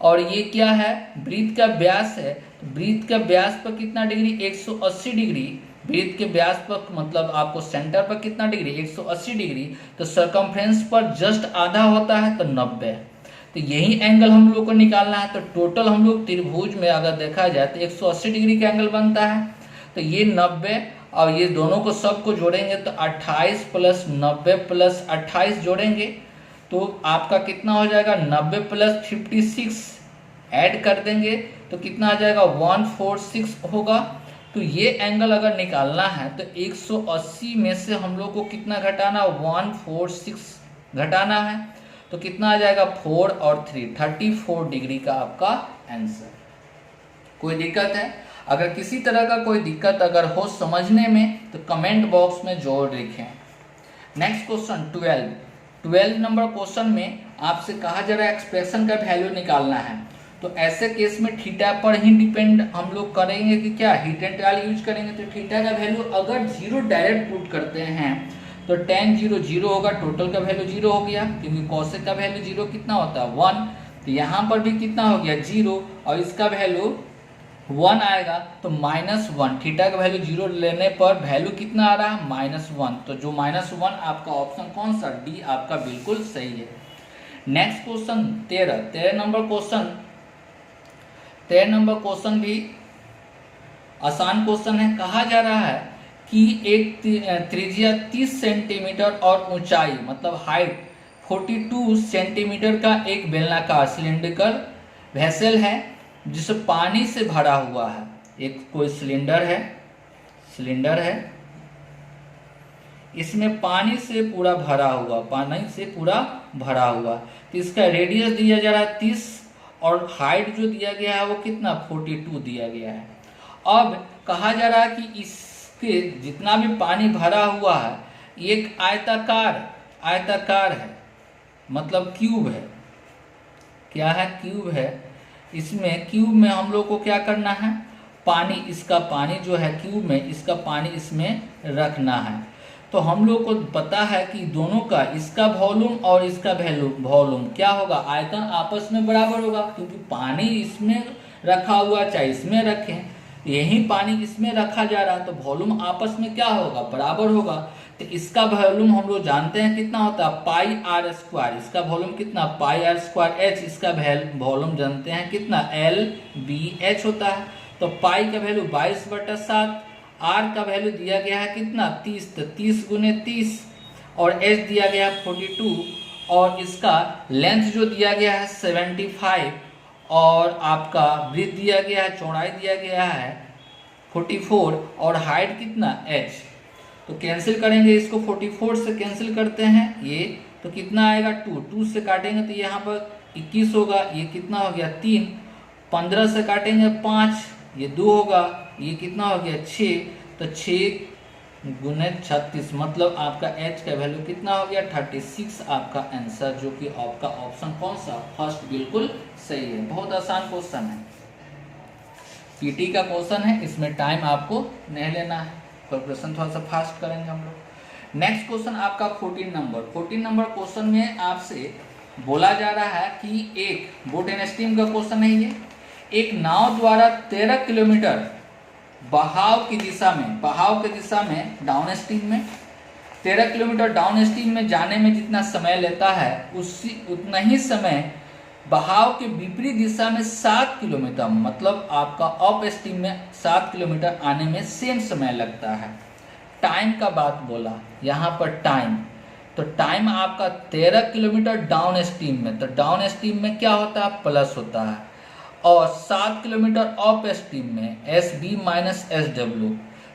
और ये क्या है, वृत्त का व्यास है, तो वृत्त का व्यास पर कितना डिग्री 180 डिग्री, वृत्त के व्यास पर मतलब आपको सेंटर पर कितना डिग्री 180 डिग्री, तो सरकमफ्रेंस पर जस्ट आधा होता है तो 90। तो यही एंगल हम लोग को निकालना है। तो टोटल हम लोग त्रिभुज में अगर देखा जाए तो 180 डिग्री का एंगल बनता है, तो ये 90 और ये दोनों को सबको जोड़ेंगे तो 28 + 90 + 28 जोड़ेंगे तो आपका कितना हो जाएगा 90 + 56 ऐड कर देंगे तो कितना आ जाएगा 146 होगा। तो ये एंगल अगर निकालना है तो 180 में से हम लोग को कितना घटाना 146 घटाना है, तो कितना आ जाएगा 4 और 3 34 डिग्री का आपका आंसर। कोई दिक्कत है? अगर किसी तरह का कोई दिक्कत अगर हो समझने में तो कमेंट बॉक्स में जरूर लिखें। नेक्स्ट क्वेश्चन 12 नंबर क्वेश्चन में आपसे कहा जा रहा है एक्सप्रेशन का वैल्यू निकालना है। तो ऐसे केस में थीटा पर ही डिपेंड हम लोग करेंगे कि क्या हीट एंड ट्रायल यूज करेंगे। तो थीटा का वैल्यू अगर 0 डायरेक्ट पुट करते हैं तो tan 0 0 होगा, टोटल का वैल्यू 0 हो गया क्योंकि कॉसेक का वैल्यू 0 कितना होता है 1। तो यहाँ पर भी कितना हो गया 0 और इसका वैल्यू 1 आएगा तो -1। थीटा का वैल्यू 0 लेने पर वैल्यू कितना आ रहा है -1। तो जो -1 आपका ऑप्शन कौन सा डी आपका बिल्कुल सही है। नेक्स्ट क्वेश्चन 13 नंबर क्वेश्चन भी आसान क्वेश्चन है। कहा जा रहा है कि एक त्रिज्या 30 सेंटीमीटर और ऊंचाई मतलब हाइट 42 सेंटीमीटर का एक बेलनाकार सिलिंड्रिकल वेसल है जिसे पानी से भरा हुआ है। एक कोई सिलेंडर है सिलेंडर है, इसमें पानी से पूरा भरा हुआ, पानी से पूरा भरा हुआ। तो इसका रेडियस दिया जा रहा है 30 और हाइट जो दिया गया है वो कितना 42 दिया गया है। अब कहा जा रहा है कि इसके जितना भी पानी भरा हुआ है एक आयताकार है, मतलब क्यूब है। क्या है? क्यूब है। इसमें क्यूब में हम लोग को क्या करना है, पानी, इसका पानी जो है क्यूब में, इसका पानी इसमें रखना है। तो हम लोग को पता है कि दोनों का, इसका वॉल्यूम और इसका वॉल्यूम क्या होगा, आयतन आपस में बराबर होगा, क्योंकि पानी इसमें रखा हुआ चाहे इसमें रखें, यही पानी इसमें रखा जा रहा है, तो वॉल्यूम आपस में क्या होगा, बराबर होगा। तो इसका वॉल्यूम हम लोग जानते हैं कितना होता है, पाई आर स्क्वायर। इसका वॉल्यूम कितना, पाई आर स्क्वायर एच। इसका वॉल्यूम जानते हैं कितना, एल बी एच होता है। तो पाई का वैल्यू 22/7, आर का वैल्यू दिया गया है कितना 30, तो 30 गुने 30, और एच दिया गया है 42, और इसका लेंथ जो दिया गया है 75, और आपका ब्रीथ दिया गया है, चौड़ाई दिया गया है 44, और हाइट कितना h। तो कैंसिल करेंगे इसको, 44 से कैंसिल करते हैं ये, तो कितना आएगा 2 से काटेंगे तो यहाँ पर 21 होगा, ये कितना हो गया 3, 15 से काटेंगे 5, ये 2 होगा, ये कितना हो गया 6, तो 6 गुने 36, मतलब आपका h का वैल्यू कितना हो गया 36 आपका आंसर, जो कि आपका ऑप्शन कौन सा, फर्स्ट बिल्कुल सही है। बहुत आसान क्वेश्चन है, पीटी का क्वेश्चन है, इसमें टाइम आपको नहीं लेना है, कैलकुलेशन थोड़ा सा फास्ट करेंगे हम लोग। नेक्स्ट क्वेश्चन आपका 14 नंबर क्वेश्चन में आपसे बोला जा रहा है कि एक बोट एंड स्टीम का क्वेश्चन है ये, एक नाव द्वारा 13 किलोमीटर बहाव की दिशा में डाउन स्ट्रीम में 13 किलोमीटर डाउन स्ट्रीम में जाने में जितना समय लेता है उतना ही समय बहाव के विपरीत दिशा में 7 किलोमीटर, मतलब आपका अप स्ट्रीम में 7 किलोमीटर आने में सेम समय लगता है। टाइम का बात बोला यहाँ पर टाइम, तो टाइम आपका 13 किलोमीटर डाउन स्ट्रीम में, तो डाउन स्ट्रीम में क्या होता है, प्लस होता है, और 7 किलोमीटर अप स्ट्रीम में S B minus S W,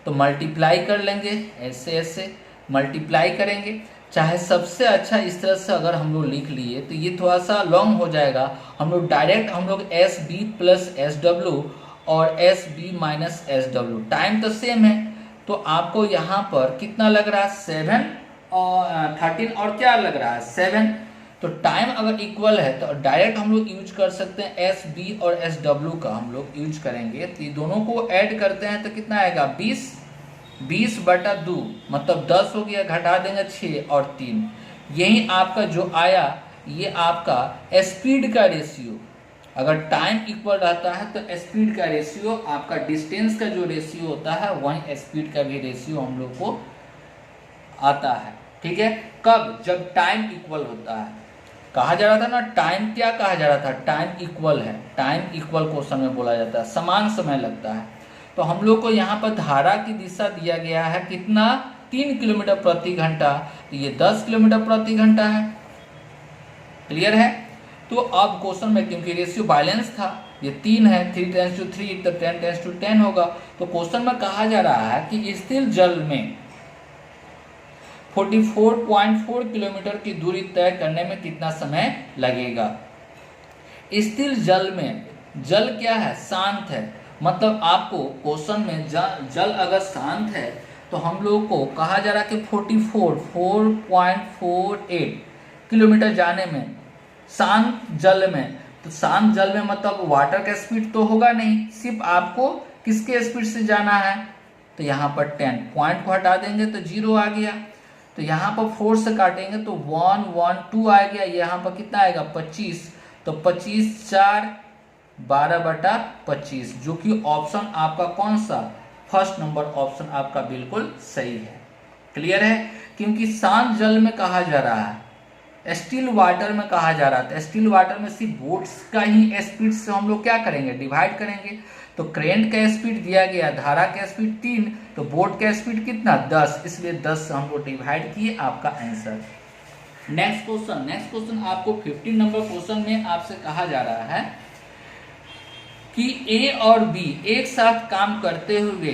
तो मल्टीप्लाई कर लेंगे, ऐसे मल्टीप्लाई करेंगे। चाहे सबसे अच्छा इस तरह से अगर हम लोग लिख लिए तो ये थोड़ा सा लॉन्ग हो जाएगा, हम लोग direct S B plus S W और S B minus S W, time तो सेम है, तो आपको यहाँ पर कितना लग रहा है 7 और 13 और क्या लग रहा है 7, तो टाइम अगर इक्वल है तो डायरेक्ट हम लोग यूज कर सकते हैं एस बी और एस डब्ल्यू का हम लोग यूज करेंगे। तो ये दोनों को ऐड करते हैं तो कितना आएगा 20/2, मतलब 10 हो गया, घटा देंगे 6 और 3, यही आपका जो आया ये आपका स्पीड का रेशियो। अगर टाइम इक्वल रहता है तो स्पीड का रेशियो, आपका डिस्टेंस का जो रेशियो होता है वही स्पीड का भी रेशियो हम लोग को आता है। ठीक है, कब, जब टाइम इक्वल होता है। कहा जा रहा था ना टाइम, क्या कहा जा रहा था, टाइम इक्वल है, टाइम इक्वल क्वेश्चन में बोला जाता है, समान समय लगता है। तो हम लोग को यहाँ पर धारा की दिशा दिया गया है कितना 3 किलोमीटर प्रति घंटा, तो ये 10 किलोमीटर प्रति घंटा है। क्लियर है। तो अब क्वेश्चन में क्योंकि रेशियो बैलेंस था, ये 3 है, 3:3 तो 10:10 होगा। तो क्वेश्चन में कहा जा रहा है कि स्थिर जल में 44.4 किलोमीटर की दूरी तय करने में कितना समय लगेगा। स्थिर जल में, जल क्या है, शांत है, मतलब आपको क्वेश्चन में जल अगर शांत है तो हम लोग को कहा जा रहा है कि 4.48 किलोमीटर जाने में शांत जल में, तो शांत जल में मतलब वाटर का स्पीड तो होगा नहीं, सिर्फ आपको किसके स्पीड से जाना है, तो यहाँ पर 10 पॉइंट को हटा देंगे तो 0 आ गया, तो यहाँ पर 4 से काटेंगे तो 112 आ गया, यहाँ पर कितना आएगा 25, तो 25/4 12/25, जो कि ऑप्शन आपका कौन सा, फर्स्ट नंबर ऑप्शन आपका बिल्कुल सही है। क्लियर है, क्योंकि शांत जल में कहा जा रहा है, स्टिल वाटर में कहा जा रहा था, स्टिल वाटर में सिर्फ बोट्स का ही स्पीड से हम लोग क्या करेंगे, डिवाइड करेंगे। तो करेंट का स्पीड दिया गया, धारा का स्पीड 3, तो बोट का स्पीड कितना 10, इसलिए 10 से हम लोग डिवाइड किए, आपका आंसर। नेक्स्ट क्वेश्चन आपको 15 नंबर क्वेश्चन में आपसे कहा जा रहा है कि ए और बी एक साथ काम करते हुए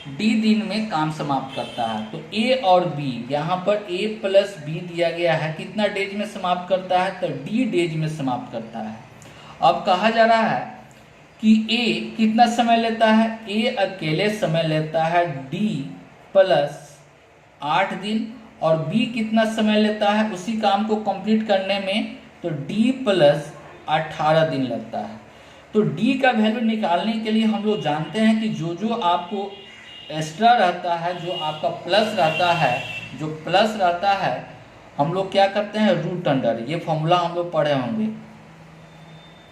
डी दिन में काम समाप्त करता है। तो ए और बी, यहाँ पर ए प्लस बी दिया गया है, कितना डेज में समाप्त करता है, तो डी डेज में समाप्त करता है। अब कहा जा रहा है कि ए कितना समय लेता है, ए अकेले समय लेता है डी प्लस 8 दिन, और बी कितना समय लेता है उसी काम को कंप्लीट करने में, तो डी प्लस 18 दिन लगता है। तो डी का वैल्यू निकालने के लिए हम लोग जानते हैं कि जो जो आपको एक्स्ट्रा रहता है, जो आपका प्लस रहता है, जो प्लस रहता है, हम लोग क्या करते हैं, रूट अंडर, ये फॉर्मूला हम लोग पढ़े होंगे,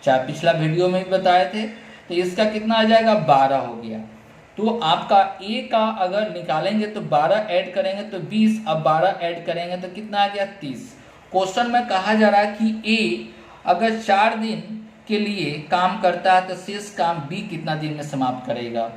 चाहे पिछला वीडियो में भी बताए थे। तो इसका कितना आ जाएगा, 12 हो गया। तो आपका ए का अगर निकालेंगे तो 12 ऐड करेंगे तो 20, अब 12 ऐड करेंगे तो कितना आ गया, 30। क्वेश्चन में कहा जा रहा है कि ए अगर 4 दिन के लिए काम करता है तो शेष काम बी कितना दिन में समाप्त करेगा।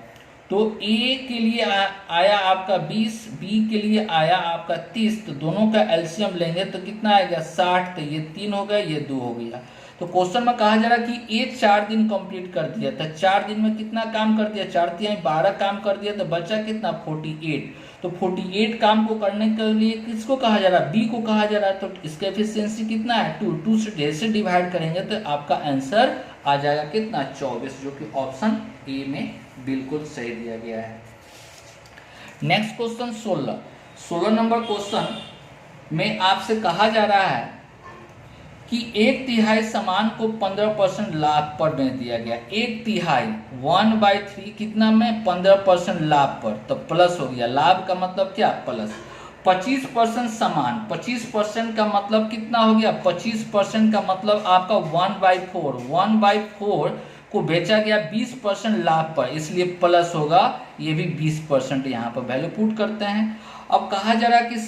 तो ए के लिए आया आपका 20, बी के लिए आया आपका 30, तो दोनों का एलसीएम लेंगे तो कितना आएगा, 60। तो ये 3 हो गया, ये 2 हो गया। तो क्वेश्चन में कहा जा रहा है कि ए 4 दिन कंप्लीट कर दिया था, 4 दिन में कितना काम कर दिया, 4 तिहाई 12 काम कर दिया, तो बचा कितना, 48। तो 48 काम को करने के लिए किसको कहा जा रहा है, बी को कहा जा रहा है। तो इसका एफिशिएंसी कितना है, 2 से जैसे डिवाइड करेंगे तो आपका आंसर आ जाएगा कितना, 24, जो कि ऑप्शन ए में बिल्कुल सही दिया गया है। नेक्स्ट क्वेश्चन 16 नंबर क्वेश्चन में आपसे कहा जा रहा है कि 1/3 सामान को 15% लाभ पर बेच दिया गया। 1/3 1/3 कितना में, 15% लाभ पर, तो प्लस हो गया। लाभ का मतलब क्या, प्लस। 25% सामान, 25% का मतलब कितना हो गया, 25% का मतलब आपका 1/4, 1/4 को बेचा गया 20% लाभ पर, इसलिए प्लस होगा, ये भी 20% यहाँ पर वैल्यू पुट करते हैं। अब कहा जा रहा है कि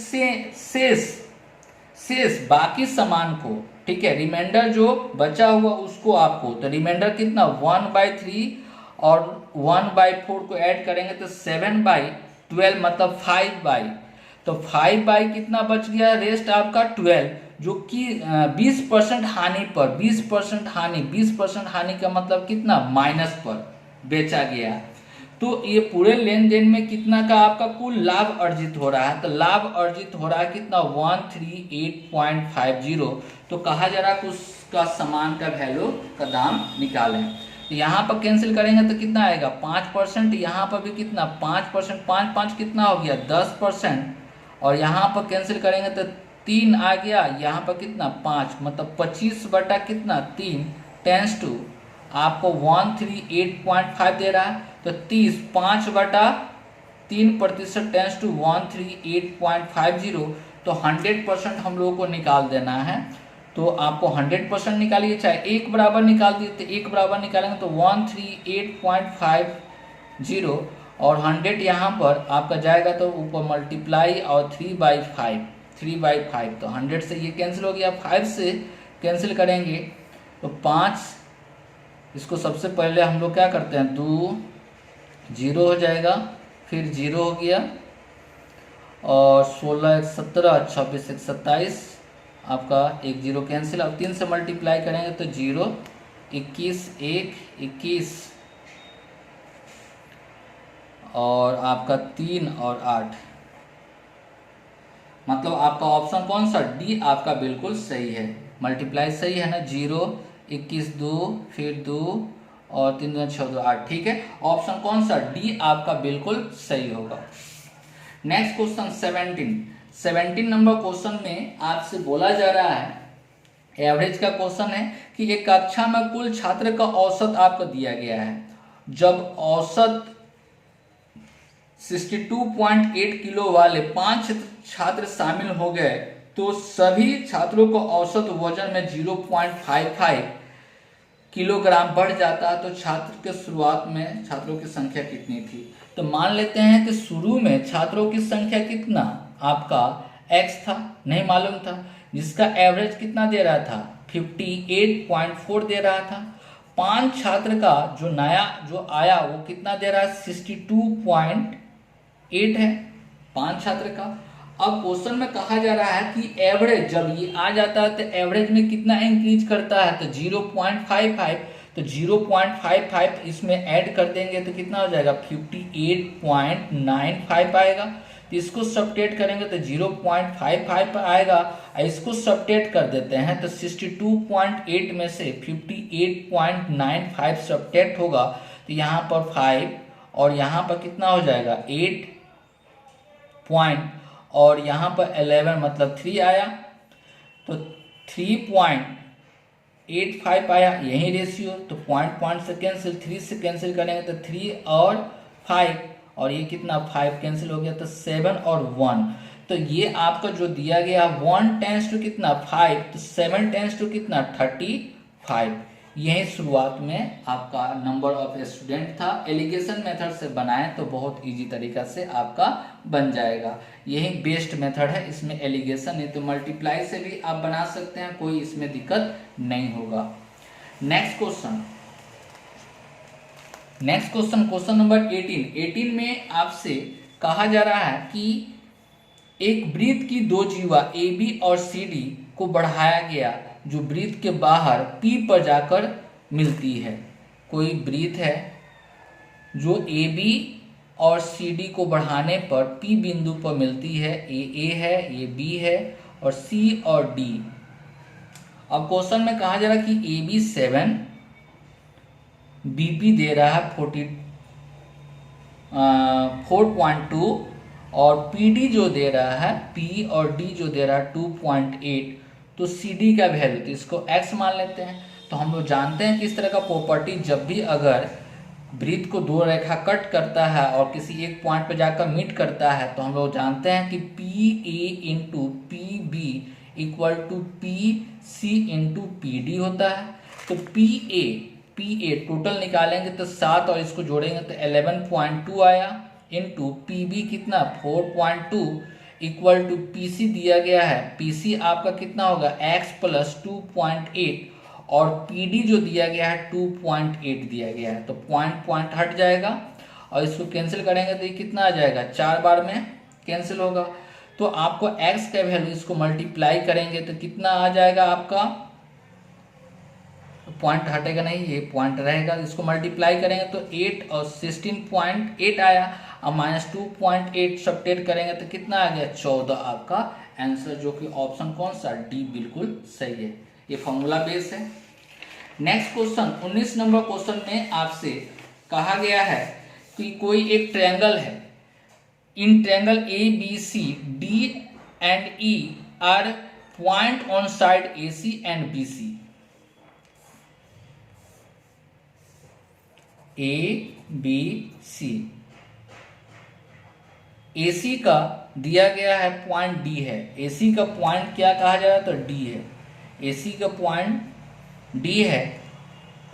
शेष बाकी सामान को, ठीक है, रिमाइंडर जो बचा हुआ उसको आपको, तो रिमाइंडर कितना, 1/3 और 1/4 को ऐड करेंगे तो 7/12 मतलब 5/, तो 5/, कितना बच गया, रेस्ट आपका 12, जो कि 20% हानि पर, 20% हानि, 20% हानि का मतलब कितना, माइनस पर बेचा गया। तो ये पूरे लेन देन में कितना का आपका कुल लाभ अर्जित हो रहा है, तो लाभ अर्जित हो रहा है कितना, 138.50। तो कहा जा रहा है कि उसका सामान का वैल्यू का दाम निकालें। तो यहाँ पर कैंसिल करेंगे तो कितना आएगा, 5%, यहाँ पर भी कितना, 5%, 5 कितना हो गया, 10%, और यहाँ पर कैंसिल करेंगे तो 3 आ गया, यहाँ पर कितना, 5, मतलब 25 बटा कितना, 3 टेंस टू आपको 138.5 दे रहा है, तो 30, 5/3% टेंस टू 138.50, तो 100% हम लोगों को निकाल देना है। तो आपको 100% निकालिए, चाहे 1 बराबर निकाल दिए तो 1 बराबर निकालेंगे तो 138.50, और 100 यहाँ पर आपका जाएगा तो ऊपर मल्टीप्लाई और 3/5, तो 100 से ये कैंसिल हो गया, 5 से कैंसिल करेंगे तो 5, इसको सबसे पहले हम लोग क्या करते हैं, 2 0 हो जाएगा, फिर 0 हो गया, और 16 1 17, 26 1 27, आपका 1 0 कैंसिल। अब 3 से मल्टीप्लाई करेंगे तो 0, 21 1 21, और आपका 3 और 8, मतलब आपका ऑप्शन कौन सा, डी आपका बिल्कुल सही है। मल्टीप्लाई सही है ना, 0 21 2, फिर 2 और 3 2 6 2 8, ठीक है, ऑप्शन कौन सा, डी आपका बिल्कुल सही होगा। नेक्स्ट क्वेश्चन 17 नंबर क्वेश्चन में आपसे बोला जा रहा है, एवरेज का क्वेश्चन है कि एक कक्षा में कुल छात्र का औसत आपको दिया गया है। जब औसत 62.8 किलो वाले 5 छात्र शामिल हो गए तो सभी छात्रों को औसत वजन में 0.55 किलोग्राम बढ़ जाता है, तो छात्र के शुरुआत में छात्रों की संख्या कितनी थी। तो मान लेते हैं कि शुरू में छात्रों की संख्या कितना आपका x था, नहीं मालूम था, जिसका एवरेज कितना दे रहा था, 58.4 दे रहा था। 5 छात्र का जो नया जो आया वो कितना दे रहा है, 62.8 है 5 छात्र का। अब क्वेश्चन में कहा जा रहा है कि एवरेज जब ये आ जाता है तो एवरेज में कितना इंक्रीज करता है, तो 0.55, तो 0.55 इसमें ऐड कर देंगे तो कितना हो जाएगा 58.95 आएगा। तो इसको सब्ट्रैक्ट करेंगे तो 0.55 आएगा, इसको सब्ट्रैक्ट कर देते हैं तो 62.8 में से 58.95 सब्ट्रैक्ट होगा तो यहाँ पर 5 और यहाँ पर कितना हो जाएगा 8 पॉइंट और यहाँ पर 11 मतलब 3 आया, तो 3.85 आया, यही रेशियो। तो पॉइंट से कैंसिल, 3 से कैंसिल करेंगे तो 3 और 5 और ये कितना 5 कैंसिल हो गया तो 7 और 1। तो ये आपका जो दिया गया 1 टेंस टू कितना 5, तो 7 टेंस टू कितना 35। यही शुरुआत में आपका नंबर ऑफ स्टूडेंट था। एलिगेशन मेथड से बनाएं तो बहुत इजी तरीका से आपका बन जाएगा। यही बेस्ट मेथड है, इसमें एलिगेशन नहीं तो मल्टीप्लाई से भी आप बना सकते हैं, कोई इसमें दिक्कत नहीं होगा। नेक्स्ट क्वेश्चन क्वेश्चन नंबर 18 में आपसे कहा जा रहा है कि एक वृत्त की दो जीवा AB और CD को बढ़ाया गया जो वृत्त के बाहर P पर जाकर मिलती है। कोई वृत्त है जो AB और CD को बढ़ाने पर P बिंदु पर मिलती है, ये A है, ये B है और C और D। अब क्वेश्चन में कहा जा रहा है कि AB 7, BP दे रहा है 4.2 और PD जो दे रहा है P और D जो दे रहा है 2.8, तो CD का वैल्यू तो इसको x मान लेते हैं। तो हम लोग जानते हैं कि इस तरह का प्रॉपर्टी जब भी अगर वृत्त को दो रेखा कट करता है और किसी एक पॉइंट पर जाकर मीट करता है तो हम लोग जानते हैं कि PA into PB equal to PC into PD होता है। तो PA टोटल निकालेंगे तो 7 और इसको जोड़ेंगे तो 11.2 आया, इंटू PB कितना 4.2 इक्वल टू PC दिया गया है, PC आपका कितना होगा x प्लस 2.8 और PD जो दिया गया है 2.8 दिया गया है। तो पॉइंट हट जाएगा और इसको कैंसिल करेंगे तो ये कितना आ जाएगा 4 बार में कैंसिल होगा। तो आपको x का वैल्यू इसको मल्टीप्लाई करेंगे तो कितना आ जाएगा आपका, पॉइंट हटेगा नहीं, ये पॉइंट रहेगा, इसको मल्टीप्लाई करेंगे तो 8 और 16.8 आया और माइनस 2.8 सब्ट्रैक्ट करेंगे तो कितना आ गया 14 आपका आंसर, जो कि ऑप्शन कौन सा डी बिल्कुल सही है। ये फॉर्मूला बेस है। नेक्स्ट क्वेश्चन 19 नंबर क्वेश्चन में आपसे कहा गया है कि कोई एक ट्रायंगल है, in triangle ABC D and E are point on side AC and BC। ABC AC का दिया गया है पॉइंट D है, AC का पॉइंट क्या कहा जा रहा है तो D है, AC का पॉइंट D है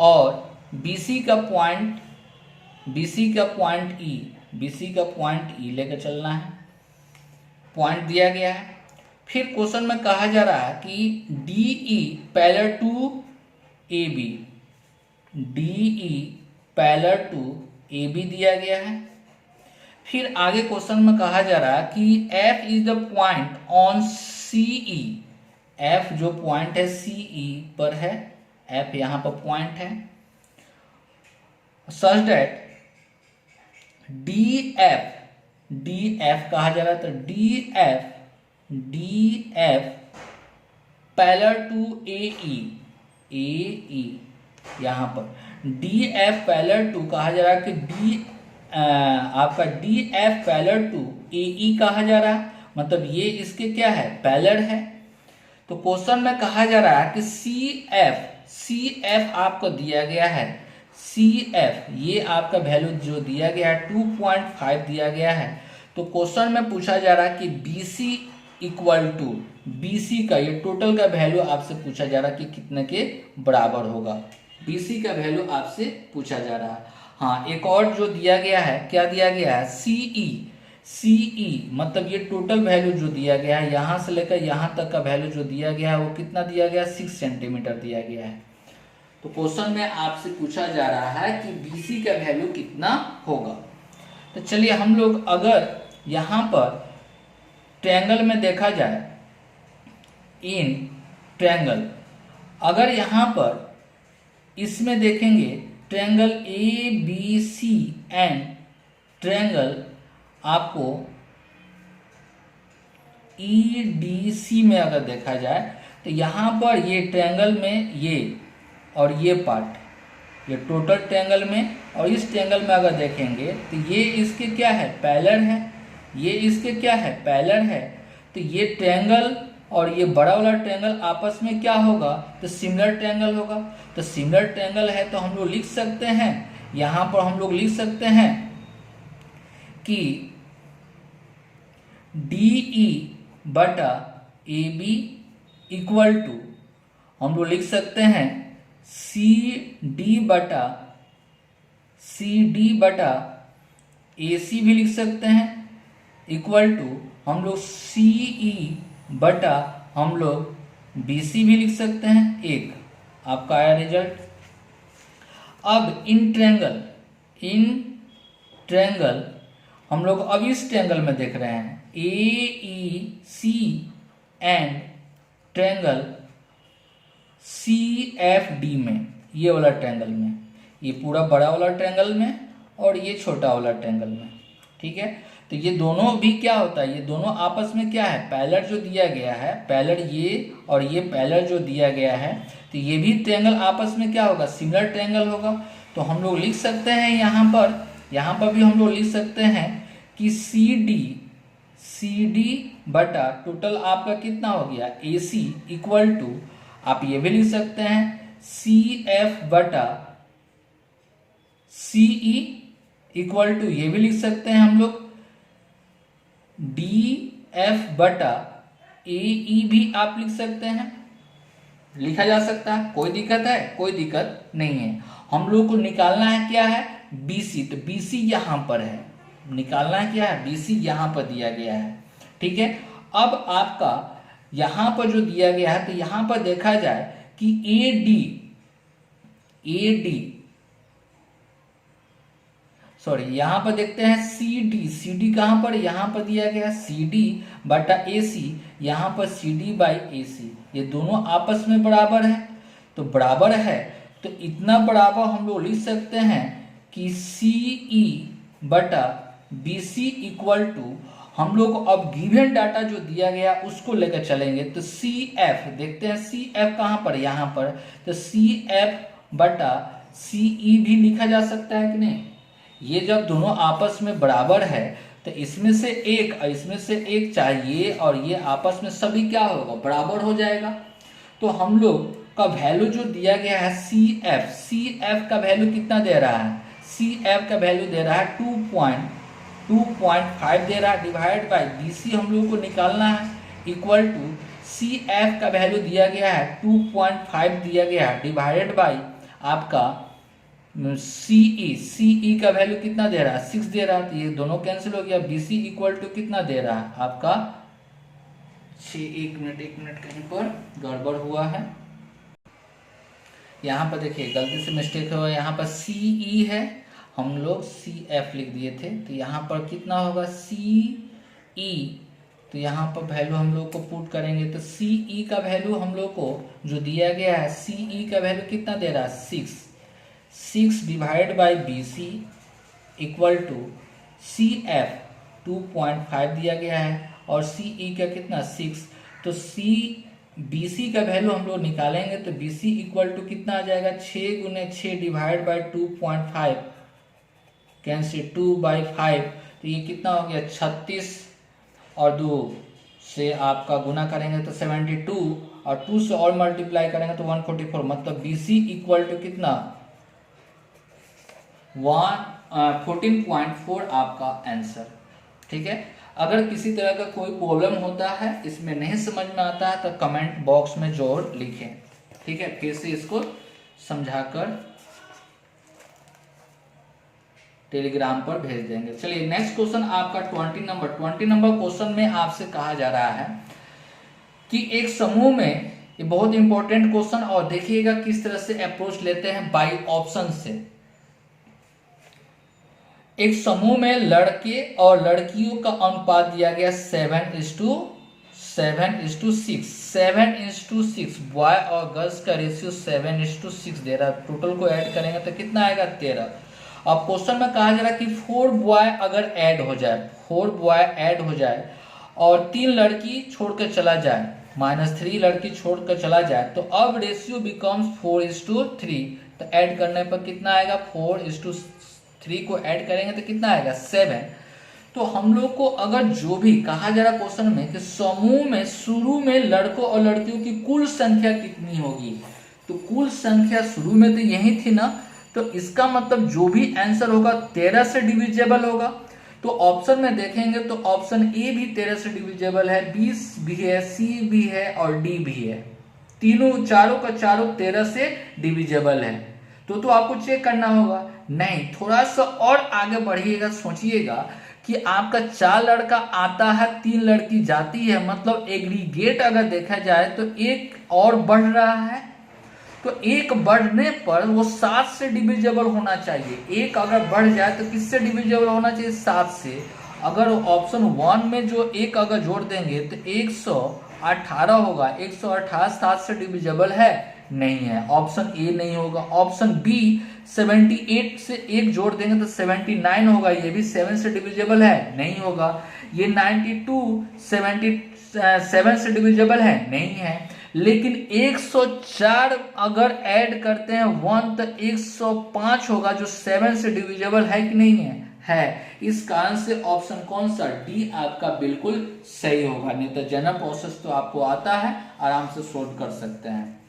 और BC का पॉइंट E लेकर चलना है, पॉइंट दिया गया है। फिर क्वेश्चन में कहा जा रहा है कि DE parallel to AB, DE parallel to AB दिया गया है। फिर आगे क्वेश्चन में कहा जा रहा है कि F is the point on CE, F जो पॉइंट है CE पर है, F यहां पर पॉइंट है, सच दैट DF कहा जा रहा है तो DF पैरेलल टू AE यहां पर DF पैरेलल टू कहा जा रहा है कि आपका DF पैरेलल टू AE कहा जा रहा है, मतलब ये इसके क्या है पैरेलल है। तो क्वेश्चन में कहा जा रहा है कि CF आपको दिया गया है, CF ये आपका वैल्यू जो दिया गया है 2.5 दिया गया है। तो क्वेश्चन में पूछा जा रहा है कि BC इक्वल टू BC का ये टोटल का वैल्यू आपसे पूछा जा रहा है कि कितने के बराबर होगा, BC का वैल्यू आपसे पूछा जा रहा है। हाँ, एक और जो दिया गया है, क्या दिया गया है CE मतलब ये टोटल वैल्यू जो दिया गया है यहाँ से लेकर यहाँ तक का वैल्यू जो दिया गया है वो कितना दिया गया है 6 सेंटीमीटर दिया गया है। तो क्वेश्चन में आपसे पूछा जा रहा है कि BC का वैल्यू कितना होगा। तो चलिए हम लोग अगर यहाँ पर ट्रायंगल में देखा जाए, इन ट्रायंगल अगर यहाँ पर इसमें देखेंगे triangle A B C and triangle आपको ई डी सी में अगर देखा जाए तो यहाँ पर ये ट्रायंगल में ये और ये पार्ट, ये टोटल ट्रायंगल में और इस ट्रायंगल में अगर देखेंगे तो ये इसके क्या है, पैरेलल है, ये इसके क्या है, पैरेलल है। तो ये ट्रायंगल और ये बड़ा वाला ट्रायंगल आपस में क्या होगा, तो सिमिलर ट्रायंगल होगा। तो सिमिलर ट्रायंगल है तो हम लोग लिख सकते हैं, यहाँ पर हम लोग लिख सकते हैं कि डी ई बटा ए बी इक्वल टू, हम लोग लिख सकते हैं सी डी बटा ए सी भी लिख सकते हैं, इक्वल टू हम लोग सी ई बटा हम लोग बी सी भी लिख सकते हैं। एक आपका आया रिजल्ट। अब इन ट्रायंगल हम लोग अब इस ट्रायंगल में देख रहे हैं A E C and triangle C F D में, ये वाला ट्रायंगल में, ये पूरा बड़ा वाला ट्रायंगल में और ये छोटा वाला ट्रायंगल में, ठीक है। तो ये दोनों भी क्या होता है, ये दोनों आपस में क्या है, पैरेलल जो दिया गया है, पैरेलल ये और ये पैरेलल जो दिया गया है, तो ये भी ट्रायंगल आपस में क्या होगा, सिमिलर ट्रायंगल होगा। तो हम लोग लिख सकते हैं यहाँ पर भी हम लोग लिख सकते हैं कि सी डी बटा टोटल आपका कितना हो गया ए सी इक्वल टू, आप ये भी लिख सकते हैं सी एफ बटा सी ई इक्वल टू, ये भी लिख सकते हैं हम लोग डी एफ बटा ए ई भी आप लिख सकते हैं, लिखा जा सकता है। कोई दिक्कत है, कोई दिक्कत नहीं है। हम लोग को निकालना है क्या है, बी सी। तो बी सी यहाँ पर है, निकालना है क्या है, बी सी यहाँ पर दिया गया है, ठीक है। अब आपका यहाँ पर जो दिया गया है, तो यहाँ पर देखा जाए कि ए डी सॉरी, यहाँ पर देखते हैं सी डी कहाँ पर, यहाँ पर दिया गया सी डी बटा ए सी, यहाँ पर सी डी बाई ए सी, ये दोनों आपस में बराबर है। तो बराबर है तो इतना बराबर हम लोग लिख सकते हैं कि सी ई बटा बी सी इक्वल टू, हम लोग को अब गिवन डाटा जो दिया गया उसको लेकर चलेंगे। तो सी एफ देखते हैं, सी एफ कहाँ पर, यहाँ पर, तो सी एफ बटा सी ई भी लिखा जा सकता है कि नहीं। ये जब दोनों आपस में बराबर है तो इसमें से एक चाहिए और ये आपस में सभी क्या होगा, बराबर हो जाएगा। तो हम लोग का वैल्यू जो दिया गया है सी एफ का वैल्यू कितना दे रहा है, सी एफ का वैल्यू दे रहा है 2.5 दे रहा है, डिवाइड बाय बी सी हम लोग को निकालना है, इक्वल टू सी एफ का वैल्यू दिया गया है 2.5 दिया गया है, डिवाइडेड बाय आपका सीई का वैल्यू कितना दे रहा है, 6 दे रहा है। तो ये दोनों कैंसिल हो गया, बी सी इक्वल टू कितना दे रहा है आपका 6। एक मिनट कहीं पर गड़बड़ हुआ है, यहाँ पर देखिए गलती से मिस्टेक हुआ, यहाँ पर सीई है, हम लोग सी एफ लिख दिए थे। तो यहाँ पर कितना होगा सीई, तो यहाँ पर वैल्यू हम लोग को पुट करेंगे। तो सीई का वैल्यू हम लोग को जो दिया गया है, सीई का वैल्यू कितना दे रहा है 6 divide by B C equal to C F 2.5 दिया गया है और सीई का कितना 6। तो बी सी का वैल्यू हम लोग निकालेंगे तो बी सी इक्वल टू कितना आ जाएगा 6 गुने 6 डिवाइड बाई 2.5 कैंसिल 2/5, तो ये कितना हो गया 36 और 2 से आपका गुना करेंगे तो 72 और 2 से और मल्टीप्लाई करेंगे तो 144, मतलब बी सी इक्वल टू कितना 14.4 आपका आंसर, ठीक है। अगर किसी तरह का कोई प्रॉब्लम होता है, इसमें नहीं समझ में आता है, तो कमेंट बॉक्स में जरूर लिखें, ठीक है। फिर से इसको समझाकर टेलीग्राम पर भेज देंगे। चलिए नेक्स्ट क्वेश्चन आपका 20 नंबर क्वेश्चन में आपसे कहा जा रहा है कि एक समूह में, ये बहुत इंपॉर्टेंट क्वेश्चन, और देखिएगा किस तरह से अप्रोच लेते हैं बाई ऑप्शन से। एक समूह में लड़के और लड़कियों का अनुपात दिया गया 7:6। 7:6, बॉय और गर्ल्स का रेशियो 7:6 दे रहा है, टोटल को ऐड करेंगे तो कितना आएगा 13। अब क्वेश्चन में कहा जा रहा है कि 4 बॉय अगर ऐड हो जाए, 4 बॉय ऐड हो जाए और 3 लड़की छोड़कर चला जाए, -3 लड़की छोड़कर चला जाए, तो अब रेशियो बिकम्स 4:3। तो ऐड करने पर कितना आएगा, 4:3 को ऐड करेंगे तो कितना आएगा 7। तो हम लोग को अगर जो भी कहा जा रहा क्वेश्चन में कि समूह में शुरू में लड़कों और लड़कियों की कुल संख्या कितनी होगी, तो कुल संख्या शुरू में तो यही थी ना, तो इसका मतलब जो भी आंसर होगा 13 से डिविजेबल होगा। तो ऑप्शन में देखेंगे तो ऑप्शन ए भी 13 से डिविजेबल है, बी भी है, सी भी है और डी भी है, तीनों चारों का चारों 13 से डिविजेबल है। तो आपको चेक करना होगा। नहीं, थोड़ा सा और आगे बढ़िएगा, सोचिएगा कि आपका 4 लड़का आता है, 3 लड़की जाती है, मतलब एग्रीगेट अगर देखा जाए तो एक और बढ़ रहा है, तो एक बढ़ने पर वो 7 से डिविजेबल होना चाहिए। एक अगर बढ़ जाए तो किससे डिविजेबल होना चाहिए, 7 से। अगर ऑप्शन 1 में जो एक अगर जोड़ देंगे तो 118 होगा, 118 7 से डिविजेबल है, नहीं है, ऑप्शन ए नहीं होगा। ऑप्शन बी 78 से एक जोड़ देंगे तो 79 होगा, ये भी 7 से डिविजेबल है, नहीं होगा। ये 92 77 से डिविजेबल है, नहीं है। लेकिन 104 अगर ऐड करते हैं 1 तो 105 होगा, जो 7 से डिविजेबल है कि नहीं है। इस कारण से ऑप्शन कौन सा, डी आपका बिल्कुल सही होगा। नहीं तो जनरल प्रोसेस तो आपको आता है, आराम से सोल्व कर सकते हैं।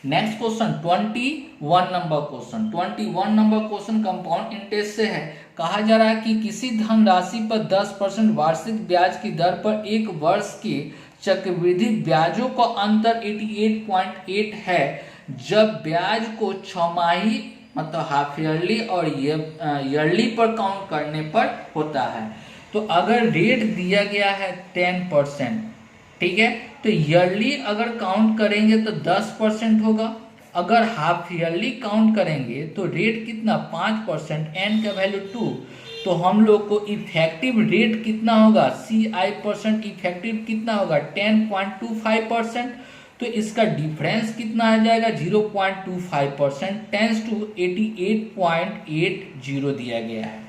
Next question 21 number question. 21 number question compound interest से है। कहा जा रहा है कि किसी धनराशि पर 10% वार्षिक ब्याज की दर पर एक वर्ष के चक्रवृद्धि ब्याजों का अंतर 88.8 है, जब ब्याज को छमाही मतलब हाफ ईयरली और ईयरली पर काउंट करने पर होता है। तो अगर रेट दिया गया है 10%, ठीक है, तो ईयरली अगर काउंट करेंगे तो 10% होगा, अगर हाफ ईयरली काउंट करेंगे तो रेट कितना 5%, एन का वैल्यू 2। तो हम लोग को इफेक्टिव रेट कितना होगा, CI% इफेक्टिव कितना होगा 10.25%। तो इसका डिफरेंस कितना आ जाएगा 0.25%, टेंस टू 88.80 दिया गया है।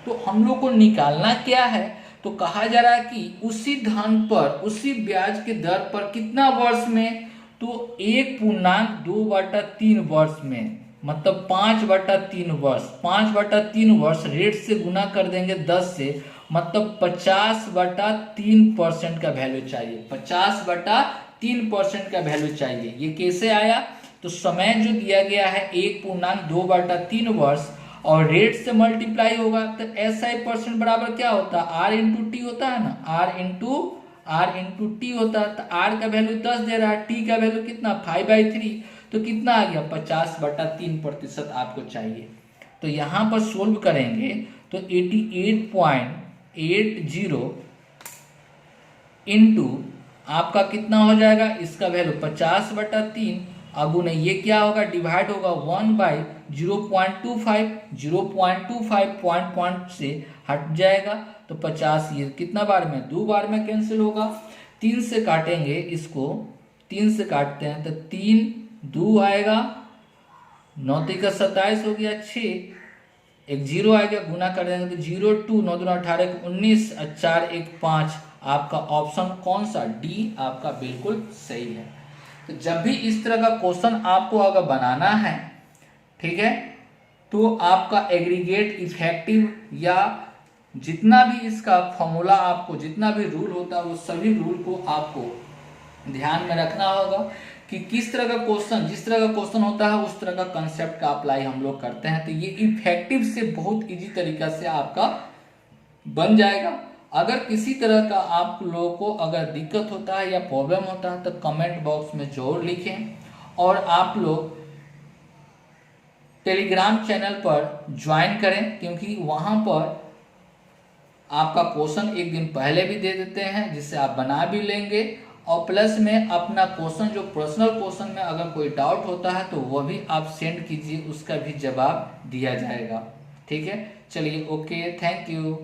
तो हम लोग को निकालना क्या है, तो कहा जा रहा है कि उसी धन पर उसी ब्याज के दर पर कितना वर्ष में, तो 1.2/3 वर्ष में, मतलब 5/3 वर्ष। 5/3 वर्ष रेट से गुना कर देंगे 10 से, मतलब 50/3% का वैल्यू चाहिए, 50/3% का वैल्यू चाहिए। ये कैसे आया, तो समय जो दिया गया है 1.2/3 वर्ष और रेट से मल्टीप्लाई होगा, तो SI% बराबर क्या होता है, R इंटू टी होता है ना, R इंटू टी होता है। तो R का वैल्यू 10 दे रहा है, T का वैल्यू कितना 5/3, तो कितना आ गया 50/3% आपको चाहिए। तो यहाँ पर सोल्व करेंगे तो 88.80 इंटू आपका कितना हो जाएगा, इसका वैल्यू 50/3 अगुने ये क्या होगा, डिवाइड होगा 1/0.25, 0.25 पॉइंट से हट जाएगा, तो 50 ये कितना बार में, 2 बार में कैंसिल होगा। 3 से काटेंगे इसको, 3 से काटते हैं तो 3 2 आएगा, 9 का 27 हो गया, 6 एक 0 आएगा, गुना कर देंगे तो 0 2 9 2 18 19 4 1 5। आपका ऑप्शन कौन सा, डी आपका बिल्कुल सही है। तो जब भी इस तरह का क्वेश्चन आपको अगर बनाना है, ठीक है, तो आपका एग्रीगेट इफेक्टिव या जितना भी इसका फॉर्मूला आपको जितना भी रूल होता है वो सभी रूल को आपको ध्यान में रखना होगा कि किस तरह का क्वेश्चन, जिस तरह का क्वेश्चन होता है उस तरह का कंसेप्ट का अप्लाई हम लोग करते हैं। तो ये इफेक्टिव से बहुत इजी तरीका से आपका बन जाएगा। अगर किसी तरह का आप लोगों को अगर दिक्कत होता है या प्रॉब्लम होता है तो कमेंट बॉक्स में जरूर लिखें, और आप लोग टेलीग्राम चैनल पर ज्वाइन करें, क्योंकि वहां पर आपका क्वेश्चन एक दिन पहले भी दे देते हैं जिससे आप बना भी लेंगे, और प्लस में अपना क्वेश्चन जो पर्सनल क्वेश्चन में अगर कोई डाउट होता है तो वह भी आप सेंड कीजिए, उसका भी जवाब दिया जाएगा। ठीक है, चलिए, ओके, थैंक यू।